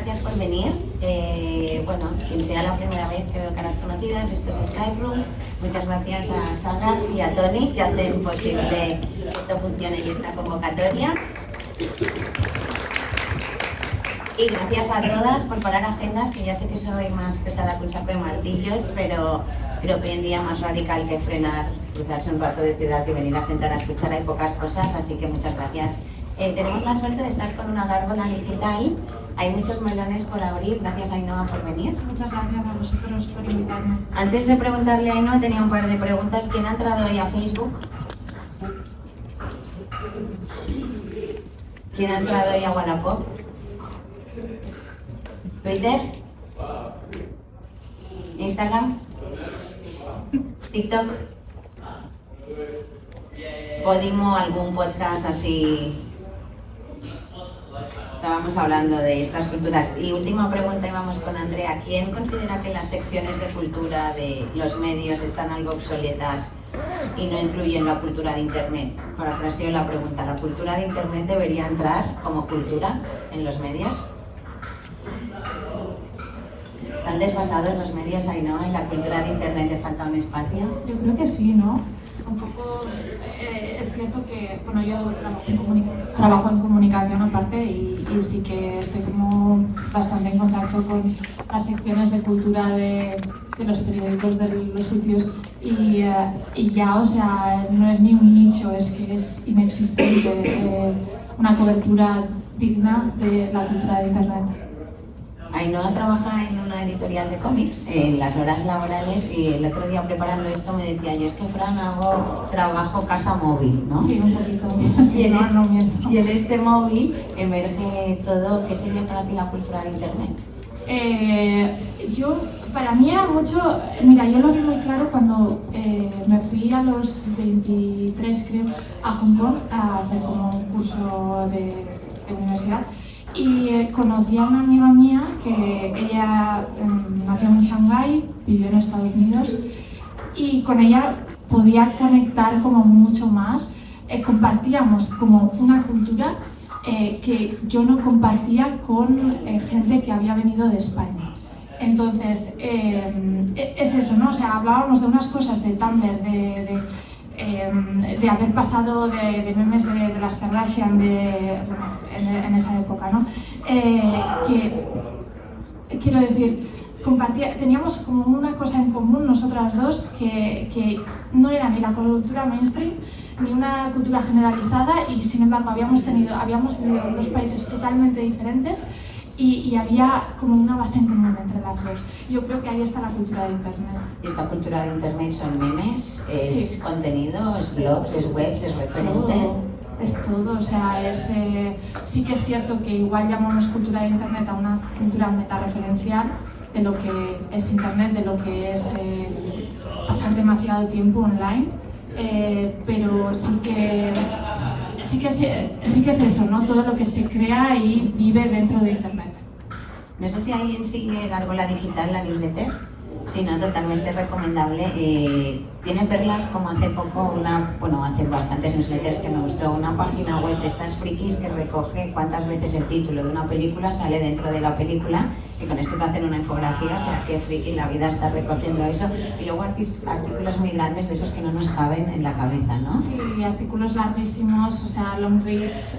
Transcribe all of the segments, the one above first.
gracias por venir. Bueno, quien sea la primera vez que veo caras conocidas, esto es Skype Room. Muchas gracias a Sara y a Tony que hacen posible que esto funcione y esta convocatoria. Y gracias a todas por parar agendas, que ya sé que soy más pesada que un saco de martillos, pero creo que hoy en día más radical que frenar, cruzarse un rato de ciudad y venir a sentar a escuchar hay pocas cosas, así que muchas gracias. Tenemos la suerte de estar con una gárgola digital. Hay muchos melones por abrir. Gracias, Ainhoa, por venir. Muchas gracias a vosotros por invitarme. Antes de preguntarle a Ainhoa, tenía un par de preguntas. ¿Quién ha entrado hoy a Facebook? ¿Quién ha entrado hoy a Wallapop? ¿Twitter? ¿Instagram? ¿TikTok? ¿Podimo algún podcast así? Estábamos hablando de estas culturas. Y última pregunta, y vamos con Andrea. ¿Quién considera que las secciones de cultura de los medios están algo obsoletas y no incluyen la cultura de Internet? Parafraseo la pregunta. ¿La cultura de Internet debería entrar como cultura en los medios? ¿Están desfasados los medios ahí, no? ¿En la cultura de Internet le falta un espacio? Yo creo que sí, ¿no? Un poco, es cierto que, bueno, yo trabajo en comunicación aparte y sí que estoy como bastante en contacto con las secciones de cultura de los periódicos, de los sitios y ya, o sea, no es ni un nicho, es que es inexistente una cobertura digna de la cultura de Internet. Ainhoa trabaja en una editorial de cómics en las horas laborales y el otro día preparando esto me decía, yo es que Fran hago trabajo casa móvil, ¿no? Sí, un poquito. Sí, y en este móvil emerge todo. ¿Qué sería para ti la cultura de Internet? Para mí era mucho, mira, yo lo vi muy claro cuando me fui a los 23, creo, a Hong Kong a hacer como un curso de universidad. Y conocí a una amiga mía que ella nació en Shanghái, vivió en Estados Unidos y con ella podía conectar como mucho más. Compartíamos como una cultura que yo no compartía con gente que había venido de España. Entonces, es eso, ¿no? O sea, hablábamos de unas cosas de Tumblr, de haber pasado de memes de las Kardashian en esa época, ¿no? Quiero decir, teníamos como una cosa en común nosotras dos que no era ni la cultura mainstream ni una cultura generalizada y sin embargo habíamos vivido en dos países totalmente diferentes y había como una base en común entre las dos. Yo creo que ahí está la cultura de Internet. ¿Y esta cultura de Internet son memes? ¿Es contenido? ¿Es blogs? ¿Es webs? ¿Es referentes? Es todo, o sea, sí que es cierto que igual llamamos cultura de Internet a una cultura metareferencial de lo que es Internet, de lo que es pasar demasiado tiempo online, pero sí que es eso, ¿no? Todo lo que se crea y vive dentro de Internet. No sé si alguien sigue Gárgola Digital, la newsletter. Sí, no, totalmente recomendable. Tiene perlas como hace poco, hace bastantes newsletters que me gustó, una página web de estas frikis que recoge cuántas veces el título de una película sale dentro de la película y con esto te hacen una infografía, o sea, qué friki la vida está recogiendo eso. Y luego artículos muy grandes de esos que no nos caben en la cabeza, ¿no? Sí, artículos larguísimos, o sea, long reads,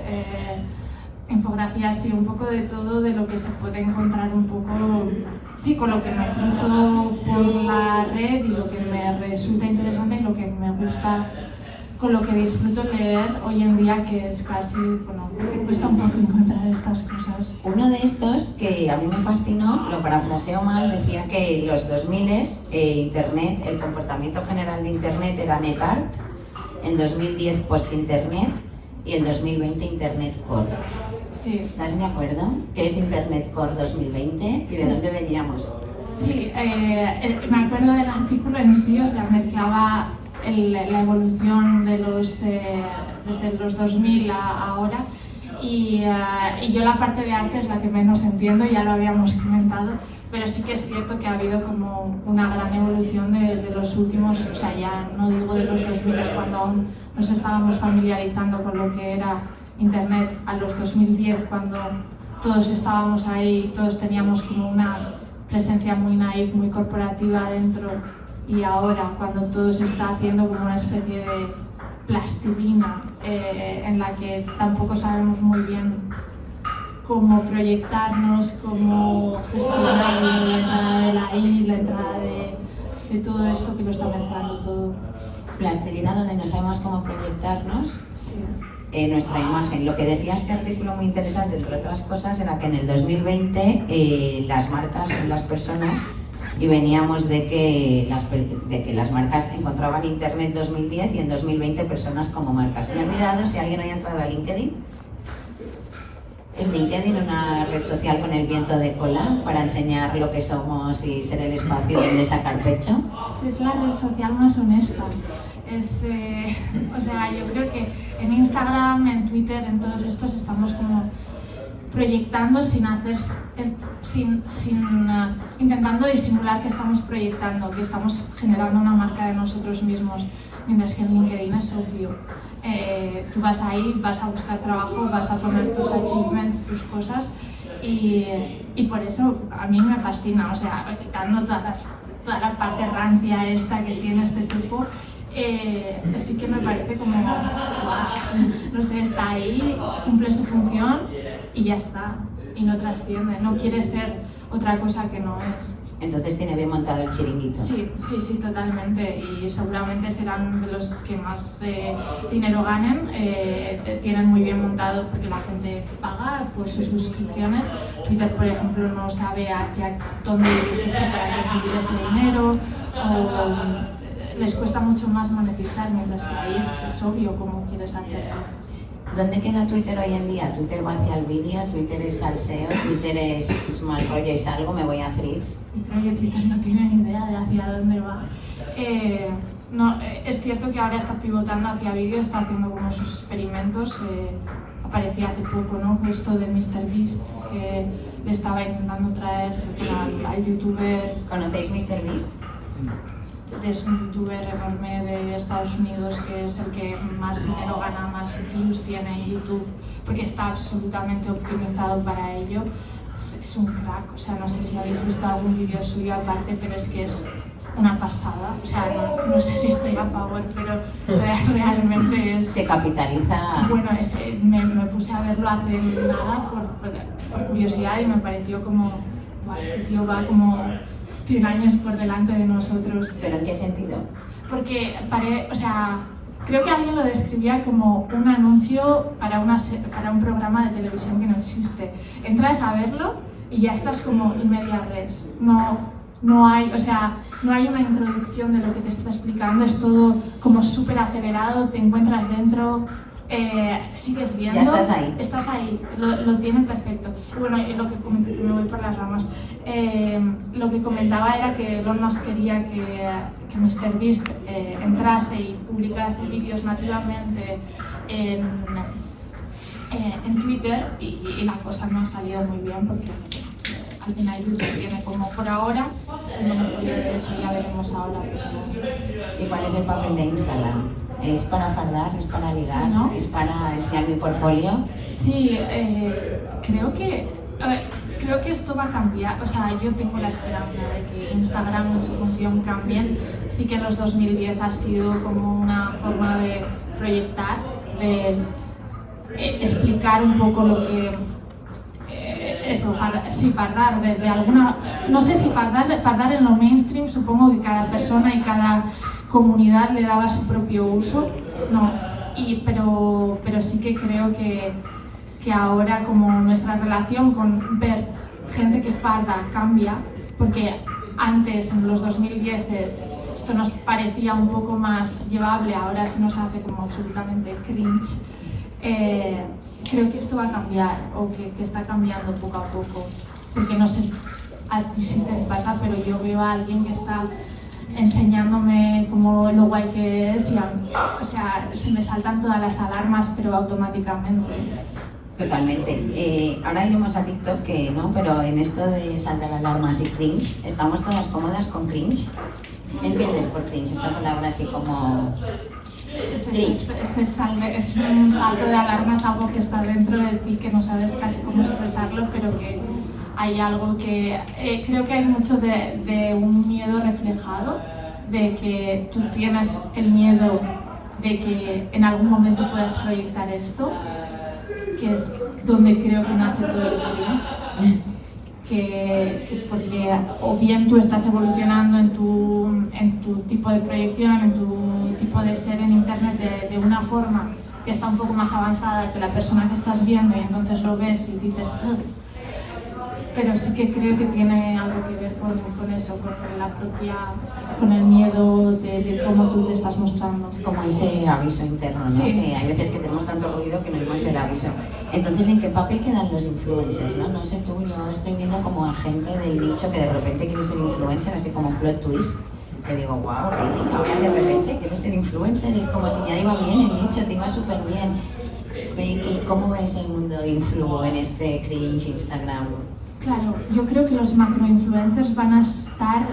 infografías y un poco de todo, de lo que se puede encontrar un poco, sí, con lo que me cruzo por la red y lo que me resulta interesante y lo que me gusta, con lo que disfruto leer hoy en día, que es casi, bueno, que cuesta un poco encontrar estas cosas. Uno de estos que a mí me fascinó, lo parafraseo mal, decía que en los 2000 Internet, el comportamiento general de Internet era NetArt, en 2010 post-Internet y en 2020 Internet Core. Sí. ¿Estás de acuerdo? ¿Qué es Internet Core 2020 y de dónde veníamos? Sí, me acuerdo del artículo en sí, o sea, mezclaba la evolución de desde los 2000 a ahora y yo la parte de arte es la que menos entiendo, ya lo habíamos comentado, pero sí que es cierto que ha habido como una gran evolución de los últimos, o sea, ya no digo de los 2000 cuando aún nos estábamos familiarizando con lo que era Internet, a los 2010 cuando todos estábamos ahí, todos teníamos como una presencia muy naif, muy corporativa dentro, y ahora cuando todo se está haciendo como una especie de plastilina en la que tampoco sabemos muy bien cómo proyectarnos, cómo gestionar la entrada de la I, la entrada de todo esto que lo está mezclando todo. Plastilina donde no sabemos cómo proyectarnos. Sí. Nuestra imagen. Lo que decía este artículo muy interesante, entre otras cosas, era que en el 2020 las marcas son las personas, y veníamos de que las marcas encontraban Internet en 2010 y en 2020 personas como marcas. Me he olvidado si alguien haya entrado a LinkedIn. ¿Es LinkedIn una red social con el viento de cola para enseñar lo que somos y ser el espacio donde sacar pecho? Es la red social más honesta. O sea, yo creo que en Instagram, en Twitter, en todos estos estamos como proyectando sin intentando disimular que estamos proyectando, que estamos generando una marca de nosotros mismos, mientras que en LinkedIn es obvio. Tú vas ahí, vas a buscar trabajo, vas a poner tus achievements, tus cosas, y por eso a mí me fascina, o sea, quitando toda la parte rancia esta que tiene este tipo, sí que me parece como, wow, no sé, está ahí, cumple su función y ya está, y no trasciende, no quiere ser otra cosa que no es. Entonces tiene bien montado el chiringuito. Sí, totalmente, y seguramente serán de los que más dinero ganen. Tienen muy bien montado porque la gente paga pues, sus suscripciones. Twitter, por ejemplo, no sabe hacia dónde dirigirse para conseguir ese dinero, o les cuesta mucho más monetizar, mientras que ahí es obvio cómo quieres hacerlo. ¿Dónde queda Twitter hoy en día? Twitter va hacia el vídeo, Twitter es salseo, Twitter es mal rollo y salgo, me voy a Threads. Creo que Twitter no tiene ni idea de hacia dónde va. No, es cierto que ahora está pivotando hacia vídeo, está haciendo como sus experimentos. Aparecía hace poco, ¿no? Esto de MrBeast, que le estaba intentando traer al youtuber. ¿Conocéis MrBeast? Es un youtuber enorme de Estados Unidos que es el que más dinero gana, más views tiene en YouTube, porque está absolutamente optimizado para ello. Es un crack, o sea, no sé si habéis visto algún vídeo suyo aparte, pero es que es una pasada. O sea, no sé si estoy a favor, pero realmente es... Se capitaliza... Bueno, me puse a verlo hace nada por curiosidad y me pareció como, este tío va como 100 años por delante de nosotros. ¿Pero en qué sentido? Porque, o sea, creo que alguien lo describía como un anuncio para un programa de televisión que no existe. Entras a verlo y ya estás como en media res. No hay, o sea, no hay una introducción de lo que te está explicando, es todo como súper acelerado, te encuentras dentro, sigues viendo. Ya estás ahí. Estás ahí, lo tienen perfecto. Y bueno, lo que me voy por las ramas. Lo que comentaba era que Elon Musk quería que MrBeast entrase y publicase vídeos nativamente en Twitter, y la cosa no ha salido muy bien porque al final YouTube tiene como por ahora el monopolio de eso, ya veremos ahora. ¿Y cuál es el papel de Instagram? ¿Es para fardar? ¿Es para ligar? Sí, ¿no? ¿Es para enseñar mi portfolio? Sí, creo que esto va a cambiar. O sea, yo tengo la esperanza de que Instagram en su función cambien. Sí que en los 2010 ha sido como una forma de proyectar, de explicar un poco lo que... fardar de alguna... No sé si fardar en lo mainstream, supongo que cada persona y cada comunidad le daba su propio uso, no, pero sí que creo que ahora como nuestra relación con ver gente que farda cambia, porque antes en los 2010 esto nos parecía un poco más llevable, ahora se nos hace como absolutamente cringe. Creo que esto va a cambiar, o que está cambiando poco a poco, porque no sé a ti si te pasa, pero yo veo a alguien que está enseñándome como lo guay que es y o sea, se me saltan todas las alarmas, pero automáticamente. Totalmente. Ahora iremos a TikTok, que no, pero en esto de saltar alarmas y cringe, ¿estamos todas cómodas con cringe? ¿Me entiendes por cringe? Esta palabra así como es un salto de alarma, es algo que está dentro de ti, que no sabes casi cómo expresarlo, pero que hay algo que creo que hay mucho de un miedo reflejado, de que tú tienes el miedo de que en algún momento puedas proyectar esto, que es donde creo que nace todo el cringe. Que porque o bien tú estás evolucionando en tu tipo de proyección, en tu tipo de ser en internet de una forma que está un poco más avanzada que la persona que estás viendo, y entonces lo ves y dices "Ugh". Pero sí que creo que tiene algo que ver con eso, con el miedo de cómo tú te estás mostrando. Es como ese aviso interno, ¿no? Sí. Que hay veces que tenemos tanto ruido que no oímos el aviso. Entonces, ¿en qué papel quedan los influencers? No sé tú, yo estoy viendo como a gente del nicho que de repente quiere ser influencer, así como un plot twist. Que digo, wow, really, ahora de repente quieres ser influencer, es como si ya iba bien el nicho, te iba súper bien. ¿Cómo ves el mundo influ en este cringe Instagram? Claro, yo creo que los macroinfluencers van a estar,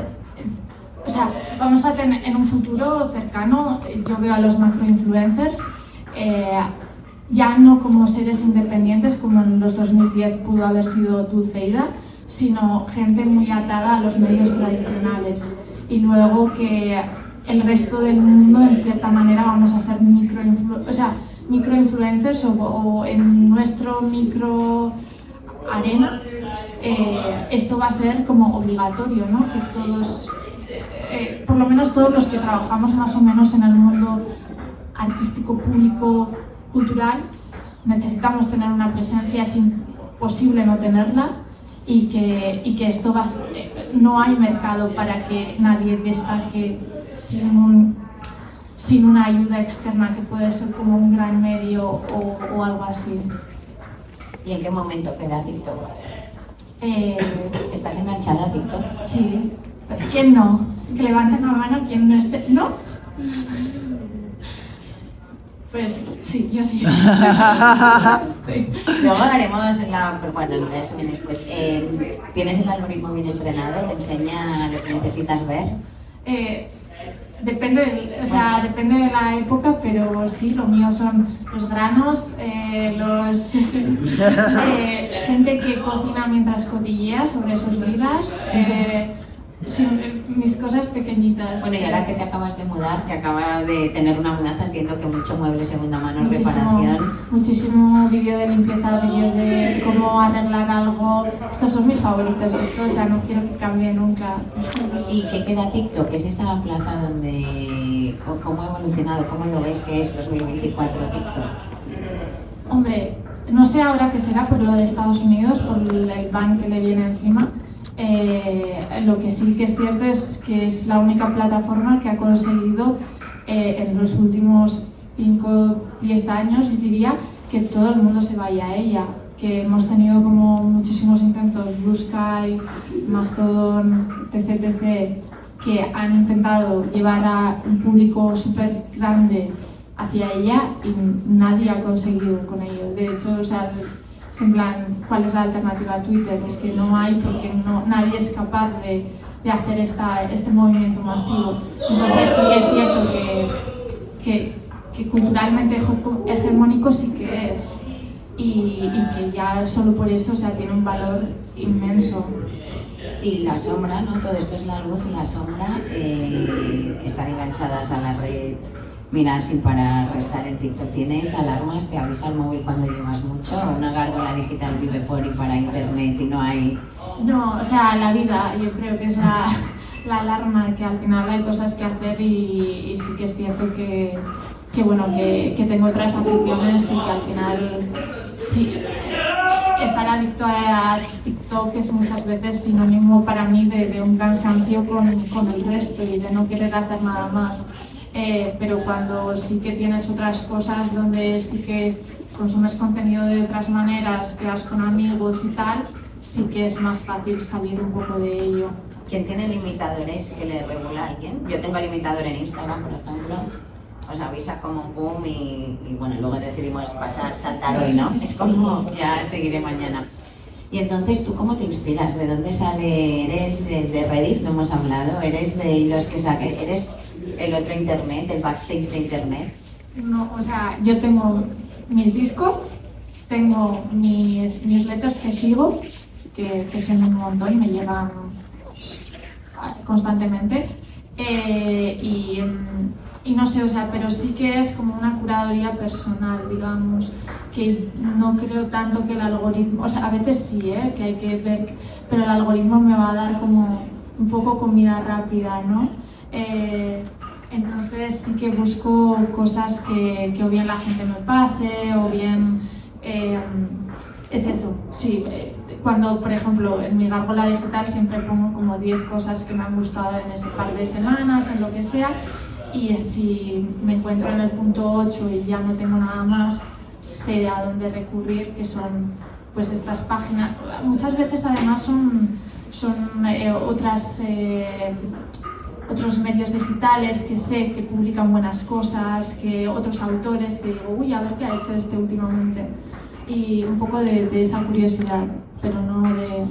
o sea, vamos a tener en un futuro cercano, yo veo a los macroinfluencers ya no como seres independientes como en los 2010 pudo haber sido Dulceida, sino gente muy atada a los medios tradicionales. Y luego que el resto del mundo, en cierta manera, vamos a ser microinfluencers o en nuestro micro arena. Esto va a ser como obligatorio, ¿no? Que todos, por lo menos todos los que trabajamos más o menos en el mundo artístico, público, cultural, necesitamos tener una presencia, es imposible no tenerla, y que esto no hay mercado para que nadie destaque sin una ayuda externa que puede ser como un gran medio o algo así. ¿Y en qué momento queda TikTok? ¿Estás enganchada a TikTok? Sí. ¿Quién no? Que levanten la mano quien no esté. ¿No? Pues sí, yo sí. Luego haremos el resumen después. ¿Tienes el algoritmo bien entrenado? ¿Te enseña lo que necesitas ver? Depende de la época, pero sí, lo mío son los granos, gente que cocina mientras cotillea sobre sus vidas, mis cosas pequeñitas. Bueno, y ahora que te acabas de mudar, que acaba de tener una mudanza, entiendo que mucho mueble segunda mano, reparación. Muchísimo vídeo de limpieza, vídeo de cómo arreglar algo. Estos son mis favoritos, no quiero que cambie nunca. ¿Y qué queda TikTok? ¿Es esa plaza donde... ¿Cómo ha evolucionado? ¿Cómo lo ves que es 2024 TikTok? Hombre, no sé ahora qué será por lo de Estados Unidos, por el ban que le viene encima. Lo que sí que es cierto es que es la única plataforma que ha conseguido en los últimos 5-10 años, yo diría, que todo el mundo se vaya a ella. Que hemos tenido como muchísimos intentos, Blue Sky, Mastodon, etc., que han intentado llevar a un público súper grande hacia ella y nadie ha conseguido con ello. De hecho, es en plan, ¿cuál es la alternativa a Twitter? Es que no hay, porque nadie es capaz de hacer este movimiento masivo. Entonces sí que es cierto que culturalmente hegemónico sí que es, y que ya solo por eso tiene un valor inmenso. Y la sombra, ¿no? Todo esto es la luz y la sombra, estar enganchadas a la red, mirar sin parar, estar en TikTok. ¿Tienes alarmas? ¿Te avisa el móvil cuando llevas mucho? ¿Una gárgola digital vive por y para internet y no hay...? No, la vida yo creo que es la alarma, que al final hay cosas que hacer y sí que es cierto que tengo otras aficiones y que al final sí, estar adicto a TikTok es muchas veces sinónimo para mí de un cansancio con el resto y de no querer hacer nada más. Pero cuando sí que tienes otras cosas donde sí que consumes contenido de otras maneras, quedas con amigos y tal, sí que es más fácil salir un poco de ello. ¿Quién tiene limitadores que le regula a alguien? Yo tengo limitador en Instagram, por ejemplo. Os avisa como un boom y bueno, luego decidimos saltar hoy, ¿no? Es como ya seguiré mañana. Y entonces, ¿tú cómo te inspiras? ¿De dónde sale? ¿Eres de Reddit? No hemos hablado. ¿Eres de los que eres el otro internet, el backstage de internet? No, o sea, yo tengo mis Discords, tengo mis newsletters que sigo, que son un montón, me llegan constantemente. Y no sé, o sea, pero sí que es como una curaduría personal, digamos, que no creo tanto que el algoritmo, o sea, a veces sí, que hay que ver, pero el algoritmo me va a dar como un poco comida rápida, ¿no? Entonces sí que busco cosas que o bien la gente me pase, o bien es eso, sí. Cuando, por ejemplo, en mi gárgola digital siempre pongo como 10 cosas que me han gustado en ese par de semanas, en lo que sea, y si me encuentro en el punto 8 y ya no tengo nada más, sé a dónde recurrir, que son pues estas páginas. Muchas veces además son otros medios digitales que sé que publican buenas cosas, que otros autores que digo, uy, a ver qué ha hecho este últimamente. Y un poco de esa curiosidad, pero no de...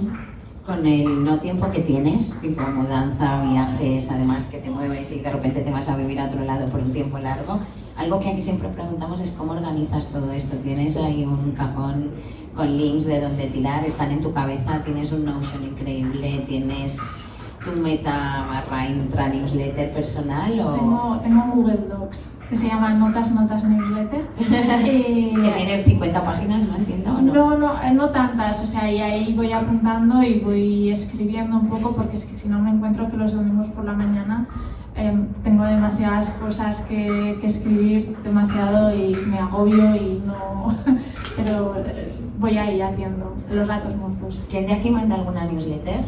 Con el no tiempo que tienes, tipo mudanza, viajes, además que te mueves y de repente te vas a vivir a otro lado por un tiempo largo, algo que aquí siempre preguntamos es cómo organizas todo esto. ¿Tienes ahí un cajón con links de donde tirar? ¿Están en tu cabeza? ¿Tienes un Notion increíble? ¿Tienes tu meta barra intranewsletter personal? O... Tengo un Google Docs que se llama Notas Newsletter. Que tiene 50 páginas, ¿no entiendo? ¿O no? No tantas, o sea, y ahí voy apuntando y voy escribiendo un poco, porque es que si no me encuentro que los domingos por la mañana tengo demasiadas cosas que escribir, demasiado, y me agobio y no... pero voy ahí haciendo los ratos muertos. ¿Quién de aquí manda alguna newsletter?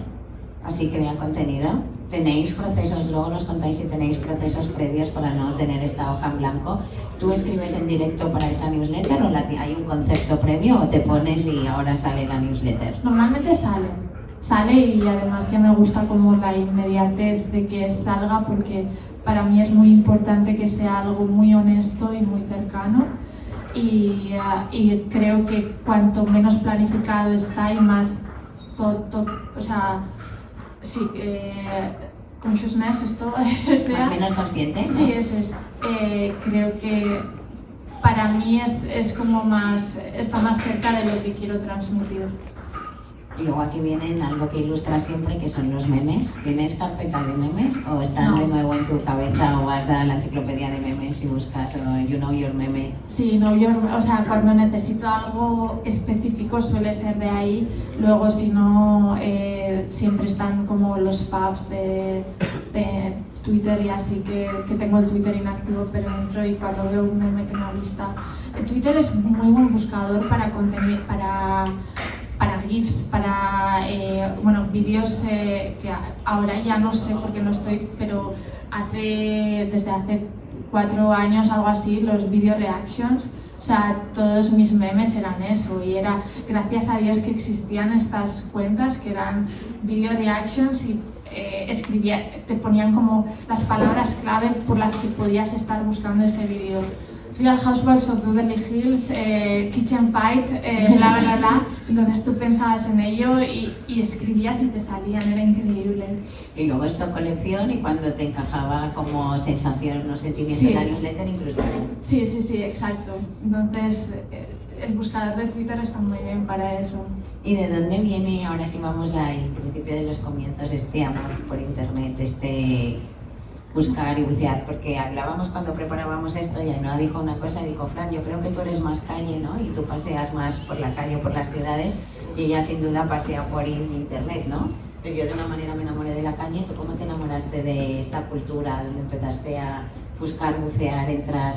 Así crea contenido. ¿Tenéis procesos? Luego nos contáis si tenéis procesos previos para no tener esta hoja en blanco. ¿Tú escribes en directo para esa newsletter o hay un concepto previo o te pones y ahora sale la newsletter? Normalmente sale, y además ya me gusta como la inmediatez de que salga, porque para mí es muy importante que sea algo muy honesto y muy cercano, y creo que cuanto menos planificado está y más o sea, sí, consciousness, esto sea... Menos consciente, ¿no? Sí, eso es. Creo que para mí es como está más cerca de lo que quiero transmitir. Y luego aquí vienen algo que ilustra siempre, que son los memes. ¿Tienes carpeta de memes o están de nuevo en tu cabeza, o vas a la enciclopedia de memes y buscas you know your meme? Sí, o sea, cuando necesito algo específico suele ser de ahí. Luego, si no, siempre están como los faves de Twitter, y así que tengo el Twitter inactivo, pero entro y cuando veo un meme que me gusta. Twitter es muy buen buscador para contenido, para GIFs, para vídeos que ahora ya no sé porque no estoy, pero desde hace 4 años, algo así, los video reactions. O sea, todos mis memes eran eso, y era gracias a Dios que existían estas cuentas que eran video reactions, y te ponían como las palabras clave por las que podías estar buscando ese vídeo. Real Housewives of Beverly Hills, Kitchen Fight, bla bla bla. Entonces tú pensabas en ello y escribías y te salían, era increíble. Y luego esto colección, y cuando te encajaba como sensación o sentimiento en la newsletter, incluso. Sí, exacto. Entonces el buscador de Twitter está muy bien para eso. ¿Y de dónde viene, ahora sí vamos al principio de los comienzos, este amor por internet, este buscar y bucear? Porque hablábamos cuando preparábamos esto, y Ainhoa dijo una cosa, dijo: Fran, yo creo que tú eres más calle, ¿no? Y tú paseas más por la calle o por las ciudades, y ella sin duda pasea por internet, ¿no? Pero yo de una manera me enamoré de la calle. ¿Tú cómo te enamoraste de esta cultura, donde empezaste a buscar, bucear, entrar?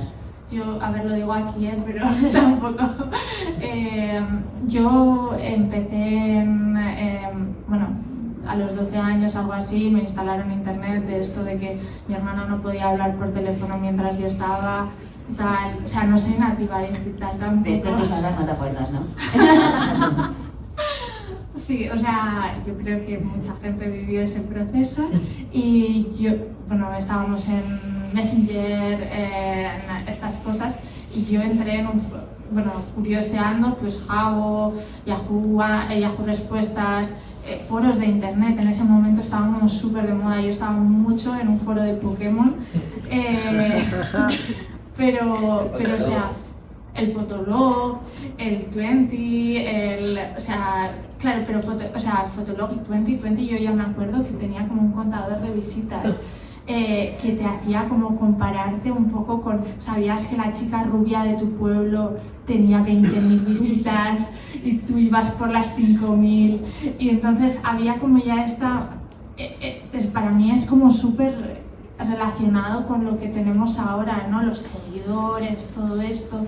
Yo, a ver, lo digo aquí, pero tampoco. Yo empecé a los 12 años, algo así, me instalaron internet, de esto de que mi hermana no podía hablar por teléfono mientras yo estaba, tal. O sea, no soy nativa digital tampoco. De esto tú sabes, no te acuerdas, ¿no? Sí, o sea, yo creo que mucha gente vivió ese proceso, y estábamos en Messenger, en estas cosas, y yo entré en curioseando, pues Jabo, Yahoo Respuestas, foros de internet. En ese momento estábamos súper de moda. Yo estaba mucho en un foro de Pokémon, pero o sea, el Fotolog, el 20, o sea, claro, pero Fotolog y 20 yo ya me acuerdo que tenía como un contador de visitas que te hacía como compararte un poco con, sabías que la chica rubia de tu pueblo tenía 20.000 visitas y tú ibas por las 5.000 y entonces había como ya para mí es como súper relacionado con lo que tenemos ahora, ¿no? Los seguidores, todo esto.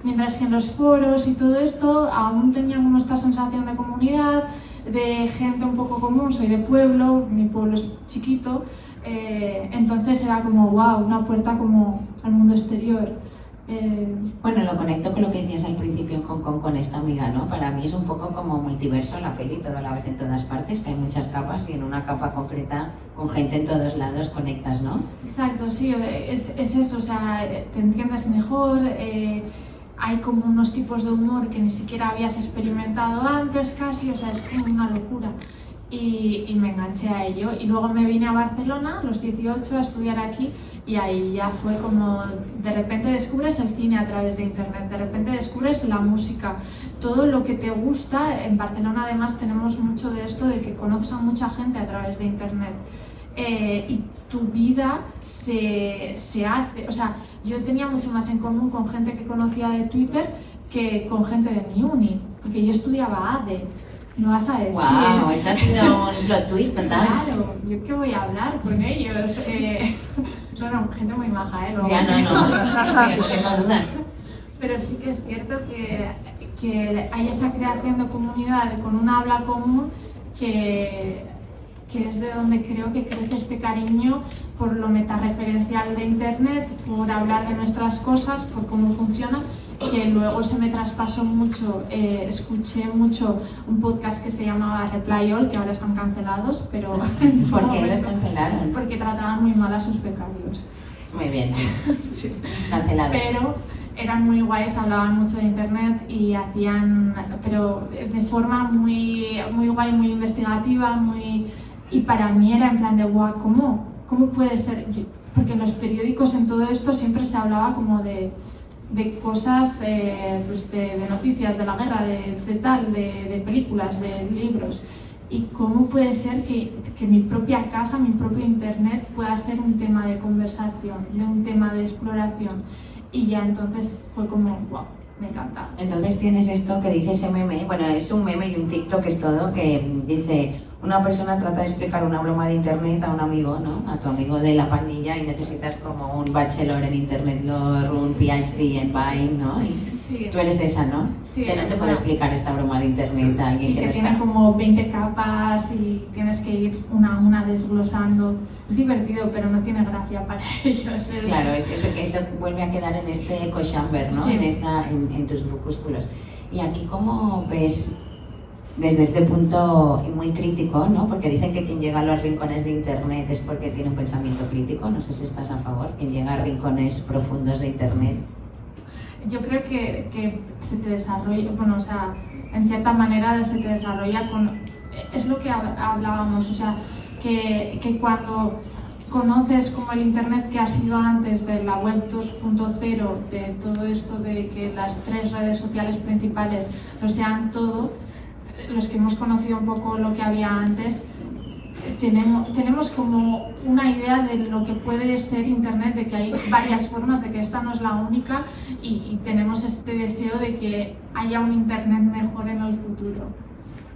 Mientras que en los foros y todo esto aún teníamos esta sensación de comunidad, de gente un poco común, soy de pueblo, mi pueblo es chiquito, entonces era como wow, una puerta como al mundo exterior. Bueno, lo conecto con lo que decías al principio en Hong Kong con esta amiga, ¿no? Para mí es un poco como multiverso la peli, toda la vez en todas partes, que hay muchas capas y en una capa concreta con gente en todos lados conectas, ¿no? Exacto, sí, es eso, o sea, te entiendes mejor, hay como unos tipos de humor que ni siquiera habías experimentado antes casi, o sea, es como una locura. Y me enganché a ello. Y luego me vine a Barcelona a los 18 a estudiar aquí y ahí ya fue como de repente descubres el cine a través de internet, de repente descubres la música, todo lo que te gusta. En Barcelona además tenemos mucho de esto de que conoces a mucha gente a través de internet. Y tu vida se hace, o sea, yo tenía mucho más en común con gente que conocía de Twitter que con gente de mi uni, porque yo estudiaba ADE. No vas a decir. ¡Wow! Esto ha sido un plot twist total. Claro, ¿yo qué voy a hablar con ellos? No, gente muy maja, ¿eh? Ya, no tengo dudas. Pero sí que es cierto que hay esa creación de comunidad con una habla común que es de donde creo que crece este cariño por lo metareferencial de internet, por hablar de nuestras cosas, por cómo funcionan, que luego se me traspasó mucho. Escuché mucho un podcast que se llamaba Reply All, que ahora están cancelados, pero ¿Por qué los cancelaron? porque trataban muy mal a sus becarios. Muy bien, pues. Sí. Cancelados. Pero eran muy guays, hablaban mucho de internet y hacían, pero de forma muy, muy guay, muy investigativa, y para mí era en plan de guau, ¿cómo puede ser? Porque en los periódicos en todo esto siempre se hablaba como de cosas, pues de noticias, de la guerra, de películas, de libros. ¿Y cómo puede ser que mi propia casa, mi propio internet pueda ser un tema de conversación, de un tema de exploración? Y ya entonces fue como, wow, me encanta. Entonces tienes esto que dice ese meme, bueno, es un meme y un TikTok, es todo, que dice: una persona trata de explicar una broma de internet a un amigo, ¿no? A tu amigo de la pandilla, y necesitas como un bachelor en internet lore, un PhD en Vine, ¿no? Y sí. Tú eres esa, ¿no? Sí, que no te puede explicar esta broma de internet a alguien sí, que no tiene está. como 20 capas y tienes que ir una a una desglosando. Es divertido, pero no tiene gracia para ellos. Claro, eso vuelve a quedar en este echo chamber, ¿no? Sí. En tus grupúsculos. Y aquí, ¿cómo ves desde este punto muy crítico, ¿no? Porque dicen que quien llega a los rincones de internet es porque tiene un pensamiento crítico. No sé si estás a favor. Quien llega a rincones profundos de internet. Yo creo que se te desarrolla, bueno, o sea, en cierta manera se te desarrolla con... Es lo que hablábamos, o sea, que cuando conoces como el internet que ha sido antes de la web 2.0, de todo esto de que las 3 redes sociales principales lo sean todo, los que hemos conocido un poco lo que había antes, tenemos como una idea de lo que puede ser internet, de que hay varias formas, de que esta no es la única, y tenemos este deseo de que haya un internet mejor en el futuro.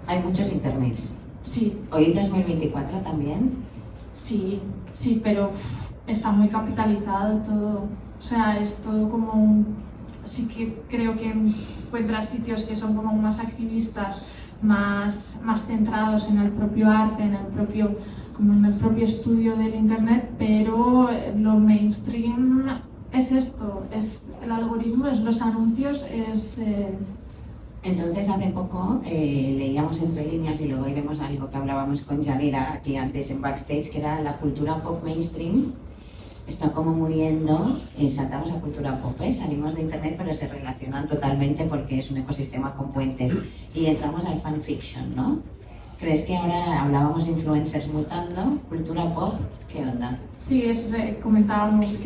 Hay muchos internets. Sí. ¿Hoy 2024 también? Sí, pero está muy capitalizado todo. O sea, es todo como sí que creo que encuentras sitios que son como más activistas, más centrados en el propio arte, en el propio estudio del internet, pero lo mainstream es esto, es el algoritmo, es los anuncios, es... Entonces, hace poco leíamos entre líneas, y luego iremos a algo que hablábamos con Yanira aquí antes en backstage, que era la cultura pop mainstream. Está como muriendo, saltamos a cultura pop, salimos de internet, pero se relacionan totalmente porque es un ecosistema con puentes, y entramos al fanfiction, ¿no? ¿Crees que ahora hablábamos de influencers mutando, cultura pop? ¿Qué onda? Sí, comentábamos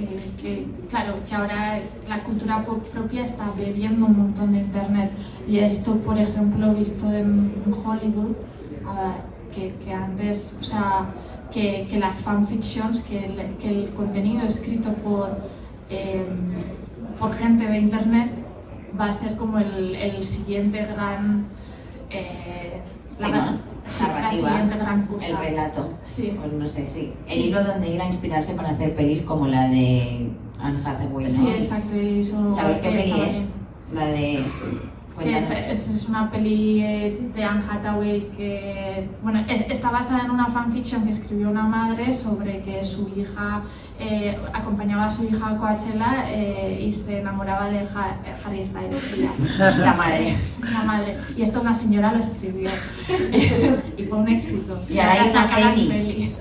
claro, que ahora la cultura pop propia está bebiendo un montón de internet. Y esto, por ejemplo, visto en Hollywood, que antes, o sea, que las fanfictions, que el contenido escrito por gente de internet va a ser como el siguiente gran... la siguiente gran cosa. El relato. Sí. Pues no sé, sí. El hilo donde ir a inspirarse para hacer pelis como la de Anne Hathaway, ¿no? Sí, exacto. ¿Sabéis qué peli es? La de... Es una peli de Anne Hathaway que, bueno, está basada en una fanfiction que escribió una madre sobre que su hija acompañaba a su hija a Coachella y se enamoraba de Harry Styles. La madre. La madre. Y esto una señora lo escribió y fue un éxito. Y ahora hay una peli.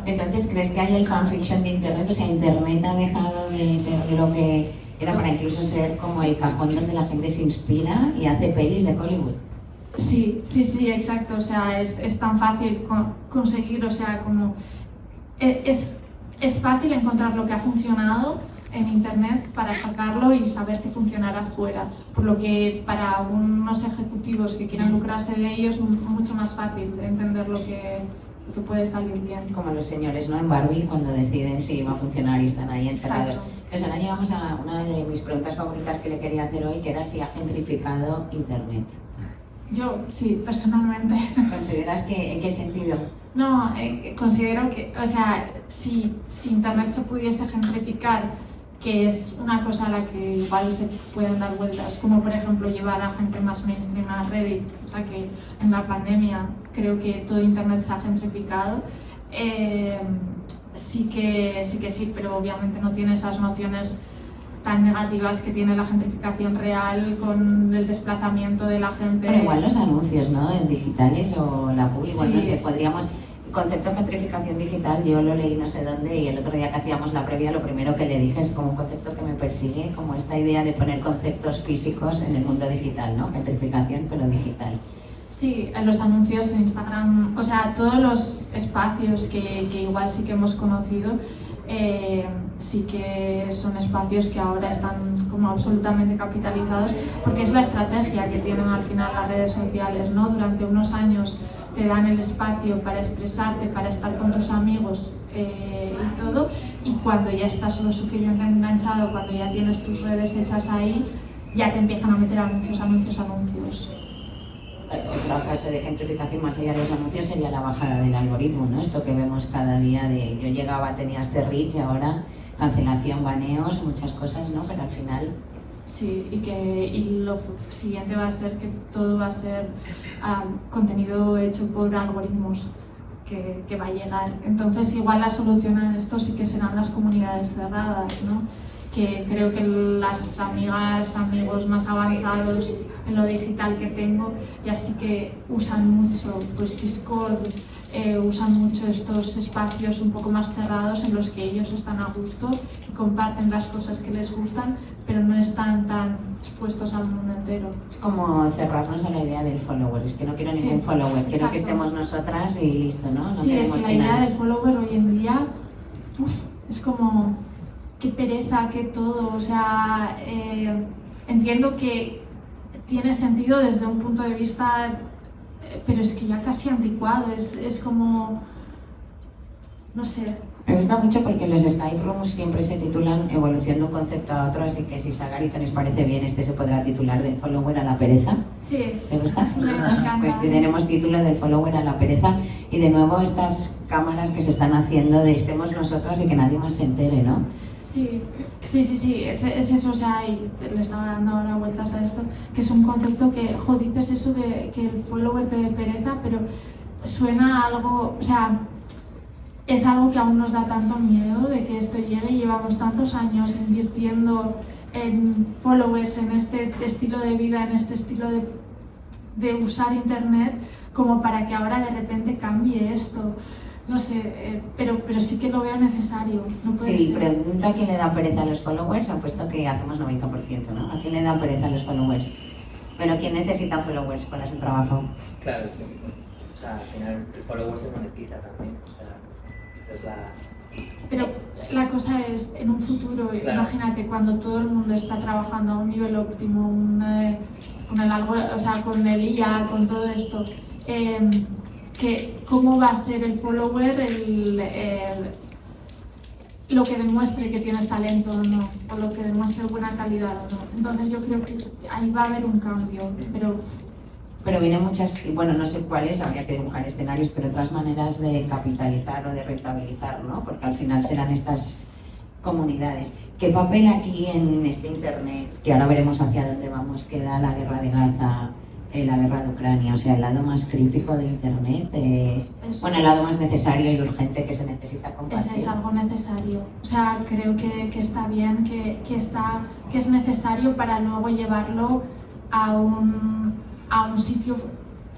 Entonces, ¿crees que hay el fanfiction de internet? O sea, internet ha dejado de ser lo que era para incluso ser como el cajón donde la gente se inspira y hace pelis de Hollywood. Sí, exacto. O sea, es tan fácil conseguir, o sea, como... Es fácil encontrar lo que ha funcionado en internet para sacarlo y saber que funcionará fuera. Por lo que para unos ejecutivos que quieran lucrarse de ello es mucho más fácil entender lo que puede salir bien. Como los señores, ¿no? En Barbie, cuando deciden si va a funcionar y están ahí encerrados. Exacto. Pues ahora llegamos a una de mis preguntas favoritas que le quería hacer hoy, que era si ha gentrificado internet. Yo, sí, personalmente. ¿Consideras que en qué sentido? No, considero que, o sea, si internet se pudiese gentrificar, que es una cosa a la que igual se pueden dar vueltas, como por ejemplo llevar a gente más mainstream a Reddit, o sea que en la pandemia creo que todo internet se ha gentrificado, sí, pero obviamente no tiene esas nociones tan negativas que tiene la gentrificación real con el desplazamiento de la gente. Pero igual los anuncios, ¿no? En digitales o la pub, igual sí. No sé, podríamos... El concepto de gentrificación digital, yo lo leí no sé dónde y el otro día que hacíamos la previa, lo primero que le dije es como un concepto que me persigue, como esta idea de poner conceptos físicos en el mundo digital, ¿no? Gentrificación, pero digital. Sí, en los anuncios en Instagram, o sea, todos los espacios que igual sí que hemos conocido, sí que son espacios que ahora están como absolutamente capitalizados, porque es la estrategia que tienen al final las redes sociales, ¿no? Durante unos años te dan el espacio para expresarte, para estar con tus amigos y todo, y cuando ya estás lo suficientemente enganchado, cuando ya tienes tus redes hechas ahí, ya te empiezan a meter anuncios. Otro caso de gentrificación más allá de los anuncios sería la bajada del algoritmo, ¿no? Esto que vemos cada día de yo llegaba, tenía este reach y ahora cancelación, baneos, muchas cosas, ¿no? Pero al final... Sí, y lo siguiente va a ser que todo va a ser contenido hecho por algoritmos que va a llegar. Entonces igual la solución a esto sí que serán las comunidades cerradas, ¿no? Que creo que las amigos más avanzados en lo digital que tengo ya sí que usan mucho pues Discord, usan mucho estos espacios un poco más cerrados en los que ellos están a gusto y comparten las cosas que les gustan, pero no están tan expuestos al mundo entero. Es como cerrarnos a la idea del follower, es que no quiero ningún follower, quiero exacto. Que estemos nosotras y listo, ¿no? Sí, es que la idea del follower hoy en día es como qué pereza, qué todo, o sea, entiendo que tiene sentido desde un punto de vista, pero es que ya casi anticuado, es como, no sé. Me gusta mucho porque los Skype Rooms siempre se titulan evolución de un concepto a otro, así que si Sagarito nos parece bien, este se podrá titular del follower a la pereza. Sí. ¿Te gusta? Me encanta. Pues tenemos título del follower a la pereza y de nuevo estas cámaras que se están haciendo de estemos nosotras y que nadie más se entere, ¿no? Sí, es eso, o sea, y le estaba dando ahora vueltas a esto, que es un concepto que, dices eso de que el follower te dé pereza, pero suena a algo, o sea, es algo que aún nos da tanto miedo de que esto llegue, llevamos tantos años invirtiendo en followers, en este estilo de vida, en este estilo de usar internet, como para que ahora de repente cambie esto. No sé, pero sí que lo veo necesario. No puede sí, ser. Pregunta a quién le da pereza a los followers, han puesto que hacemos 90%, ¿no? ¿A quién le da pereza a los followers? Bueno, ¿quién necesita followers para su trabajo? Claro, sí. O sea, al final el follower se monetiza también, o sea, esa es la... Pero la cosa es, en un futuro, Claro. imagínate, cuando todo el mundo está trabajando a un nivel óptimo, con el o sea, con el IA, con todo esto, ¿cómo va a ser el follower lo que demuestre que tienes talento o no, o lo que demuestre buena calidad o no? Entonces yo creo que ahí va a haber un cambio, Pero vienen muchas, y bueno, no sé cuáles, habría que dibujar escenarios, pero otras maneras de capitalizar o de rentabilizar, ¿no? Porque al final serán estas comunidades. ¿Qué papel aquí en este Internet, que ahora veremos hacia dónde vamos, queda la guerra de Gaza, la guerra de Ucrania? O sea, el lado más crítico de Internet, bueno, el lado más necesario y urgente que se necesita compartir. Es algo necesario. O sea, creo que está bien, que es necesario para luego llevarlo a un sitio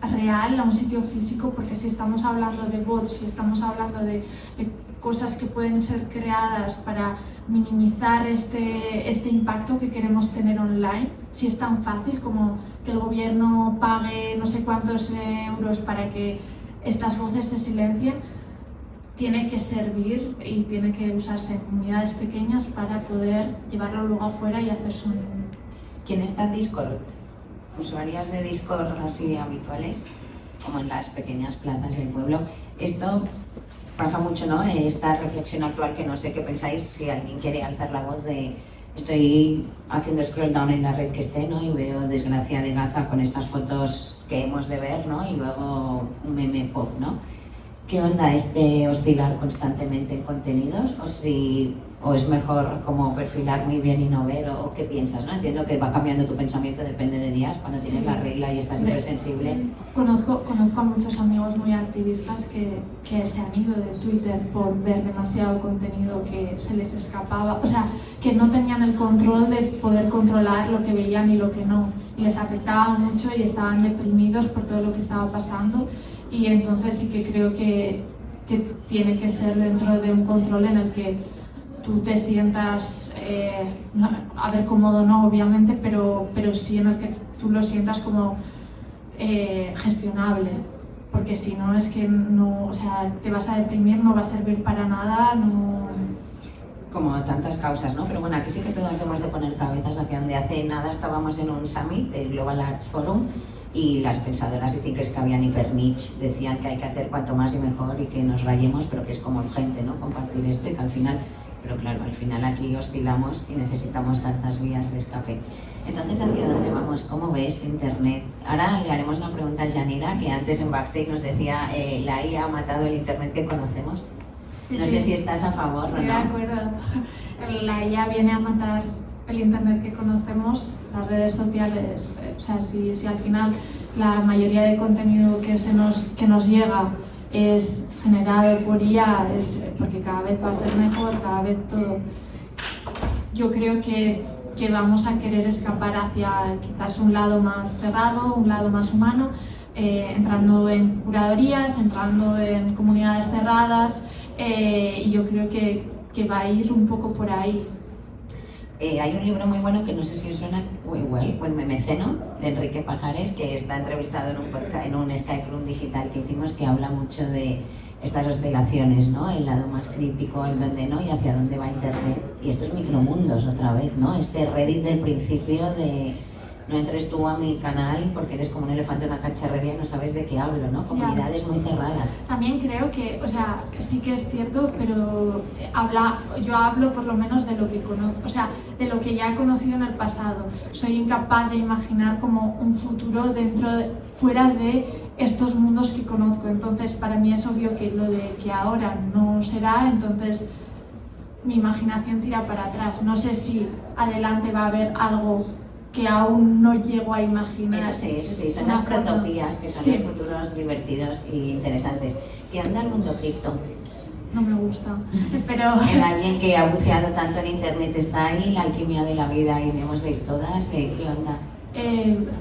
real, a un sitio físico, porque si estamos hablando de bots, si estamos hablando de cosas que pueden ser creadas para minimizar este impacto que queremos tener online, si es tan fácil como que el gobierno pague no sé cuántos euros para que estas voces se silencien, tiene que servir y tiene que usarse en comunidades pequeñas para poder llevarlo luego afuera y hacer sonido. ¿Quién está en Discord? Usuarias de Discord así habituales, como en las pequeñas plazas del pueblo. Esto pasa mucho, ¿no? Esta reflexión actual que no sé qué pensáis, si alguien quiere alzar la voz de estoy haciendo scroll down en la red que esté, ¿no? Y veo desgracia de Gaza con estas fotos que hemos de ver, ¿no? Y luego un meme pop, ¿no? ¿Qué onda oscilar constantemente en contenidos? ¿O es mejor como perfilar muy bien y no ver? ¿O qué piensas? ¿No? Entiendo que va cambiando tu pensamiento, depende de días, cuando tienes la regla y estás siempre sensible. Conozco a muchos amigos muy activistas que se han ido de Twitter por ver demasiado contenido que se les escapaba, o sea, que no tenían el control de poder controlar lo que veían y lo que no. Y les afectaba mucho y estaban deprimidos por todo lo que estaba pasando. Y entonces sí que creo que tiene que ser dentro de un control en el que tú te sientas, a ver, cómodo no, obviamente, pero sí en el que tú lo sientas como gestionable, porque si no es que no, o sea, te vas a deprimir, no va a servir para nada, no... Como tantas causas, ¿no? Pero bueno, aquí sí que todos hemos de poner cabezas hacia donde hace nada estábamos en un summit, el Global Art Forum, y las pensadoras y thinkers que habían hiper niche decían que hay que hacer cuanto más y mejor y que nos rayemos, pero que es como urgente, ¿no? Compartir esto y que al final, pero claro, al final aquí oscilamos y necesitamos tantas vías de escape. Entonces, ¿hacia dónde vamos? ¿Cómo ves Internet? Ahora le haremos una pregunta a Yanira, que antes en backstage nos decía la IA ha matado el Internet que conocemos. Sí, no sé si estás a favor o no. De acuerdo. La IA viene a matar el Internet que conocemos, las redes sociales. O sea, si al final la mayoría de contenido que nos llega es generado por IA, es porque cada vez va a ser mejor, cada vez todo. Yo creo que vamos a querer escapar hacia quizás un lado más cerrado, un lado más humano, entrando en curadorías, entrando en comunidades cerradas, y yo creo que va a ir un poco por ahí. Hay un libro muy bueno que no sé si os suena, Buen Memeceno, de Enrique Pajares, que está entrevistado en un podcast, en un Skype Room digital que hicimos, que habla mucho de estas oscilaciones, ¿no? El lado más crítico, el donde no, y hacia dónde va Internet. Y estos micromundos otra vez, ¿no? Este Reddit del principio de no entres tú a mi canal porque eres como un elefante en una cacharrería y no sabes de qué hablo, ¿no? Comunidades muy cerradas. También creo que, o sea, sí que es cierto, pero yo hablo por lo menos de lo que conozco, o sea, de lo que ya he conocido en el pasado. Soy incapaz de imaginar como un futuro fuera de estos mundos que conozco. Entonces, para mí es obvio que lo de que ahora no será, entonces mi imaginación tira para atrás. No sé si adelante va a haber algo que aún no llego a imaginar. Eso sí, son las protopías, que son los futuros divertidos e interesantes. ¿Qué onda el mundo cripto? No me gusta, pero... En alguien que ha buceado tanto en Internet está ahí, la alquimia de la vida, y debemos de ir todas, ¿qué onda?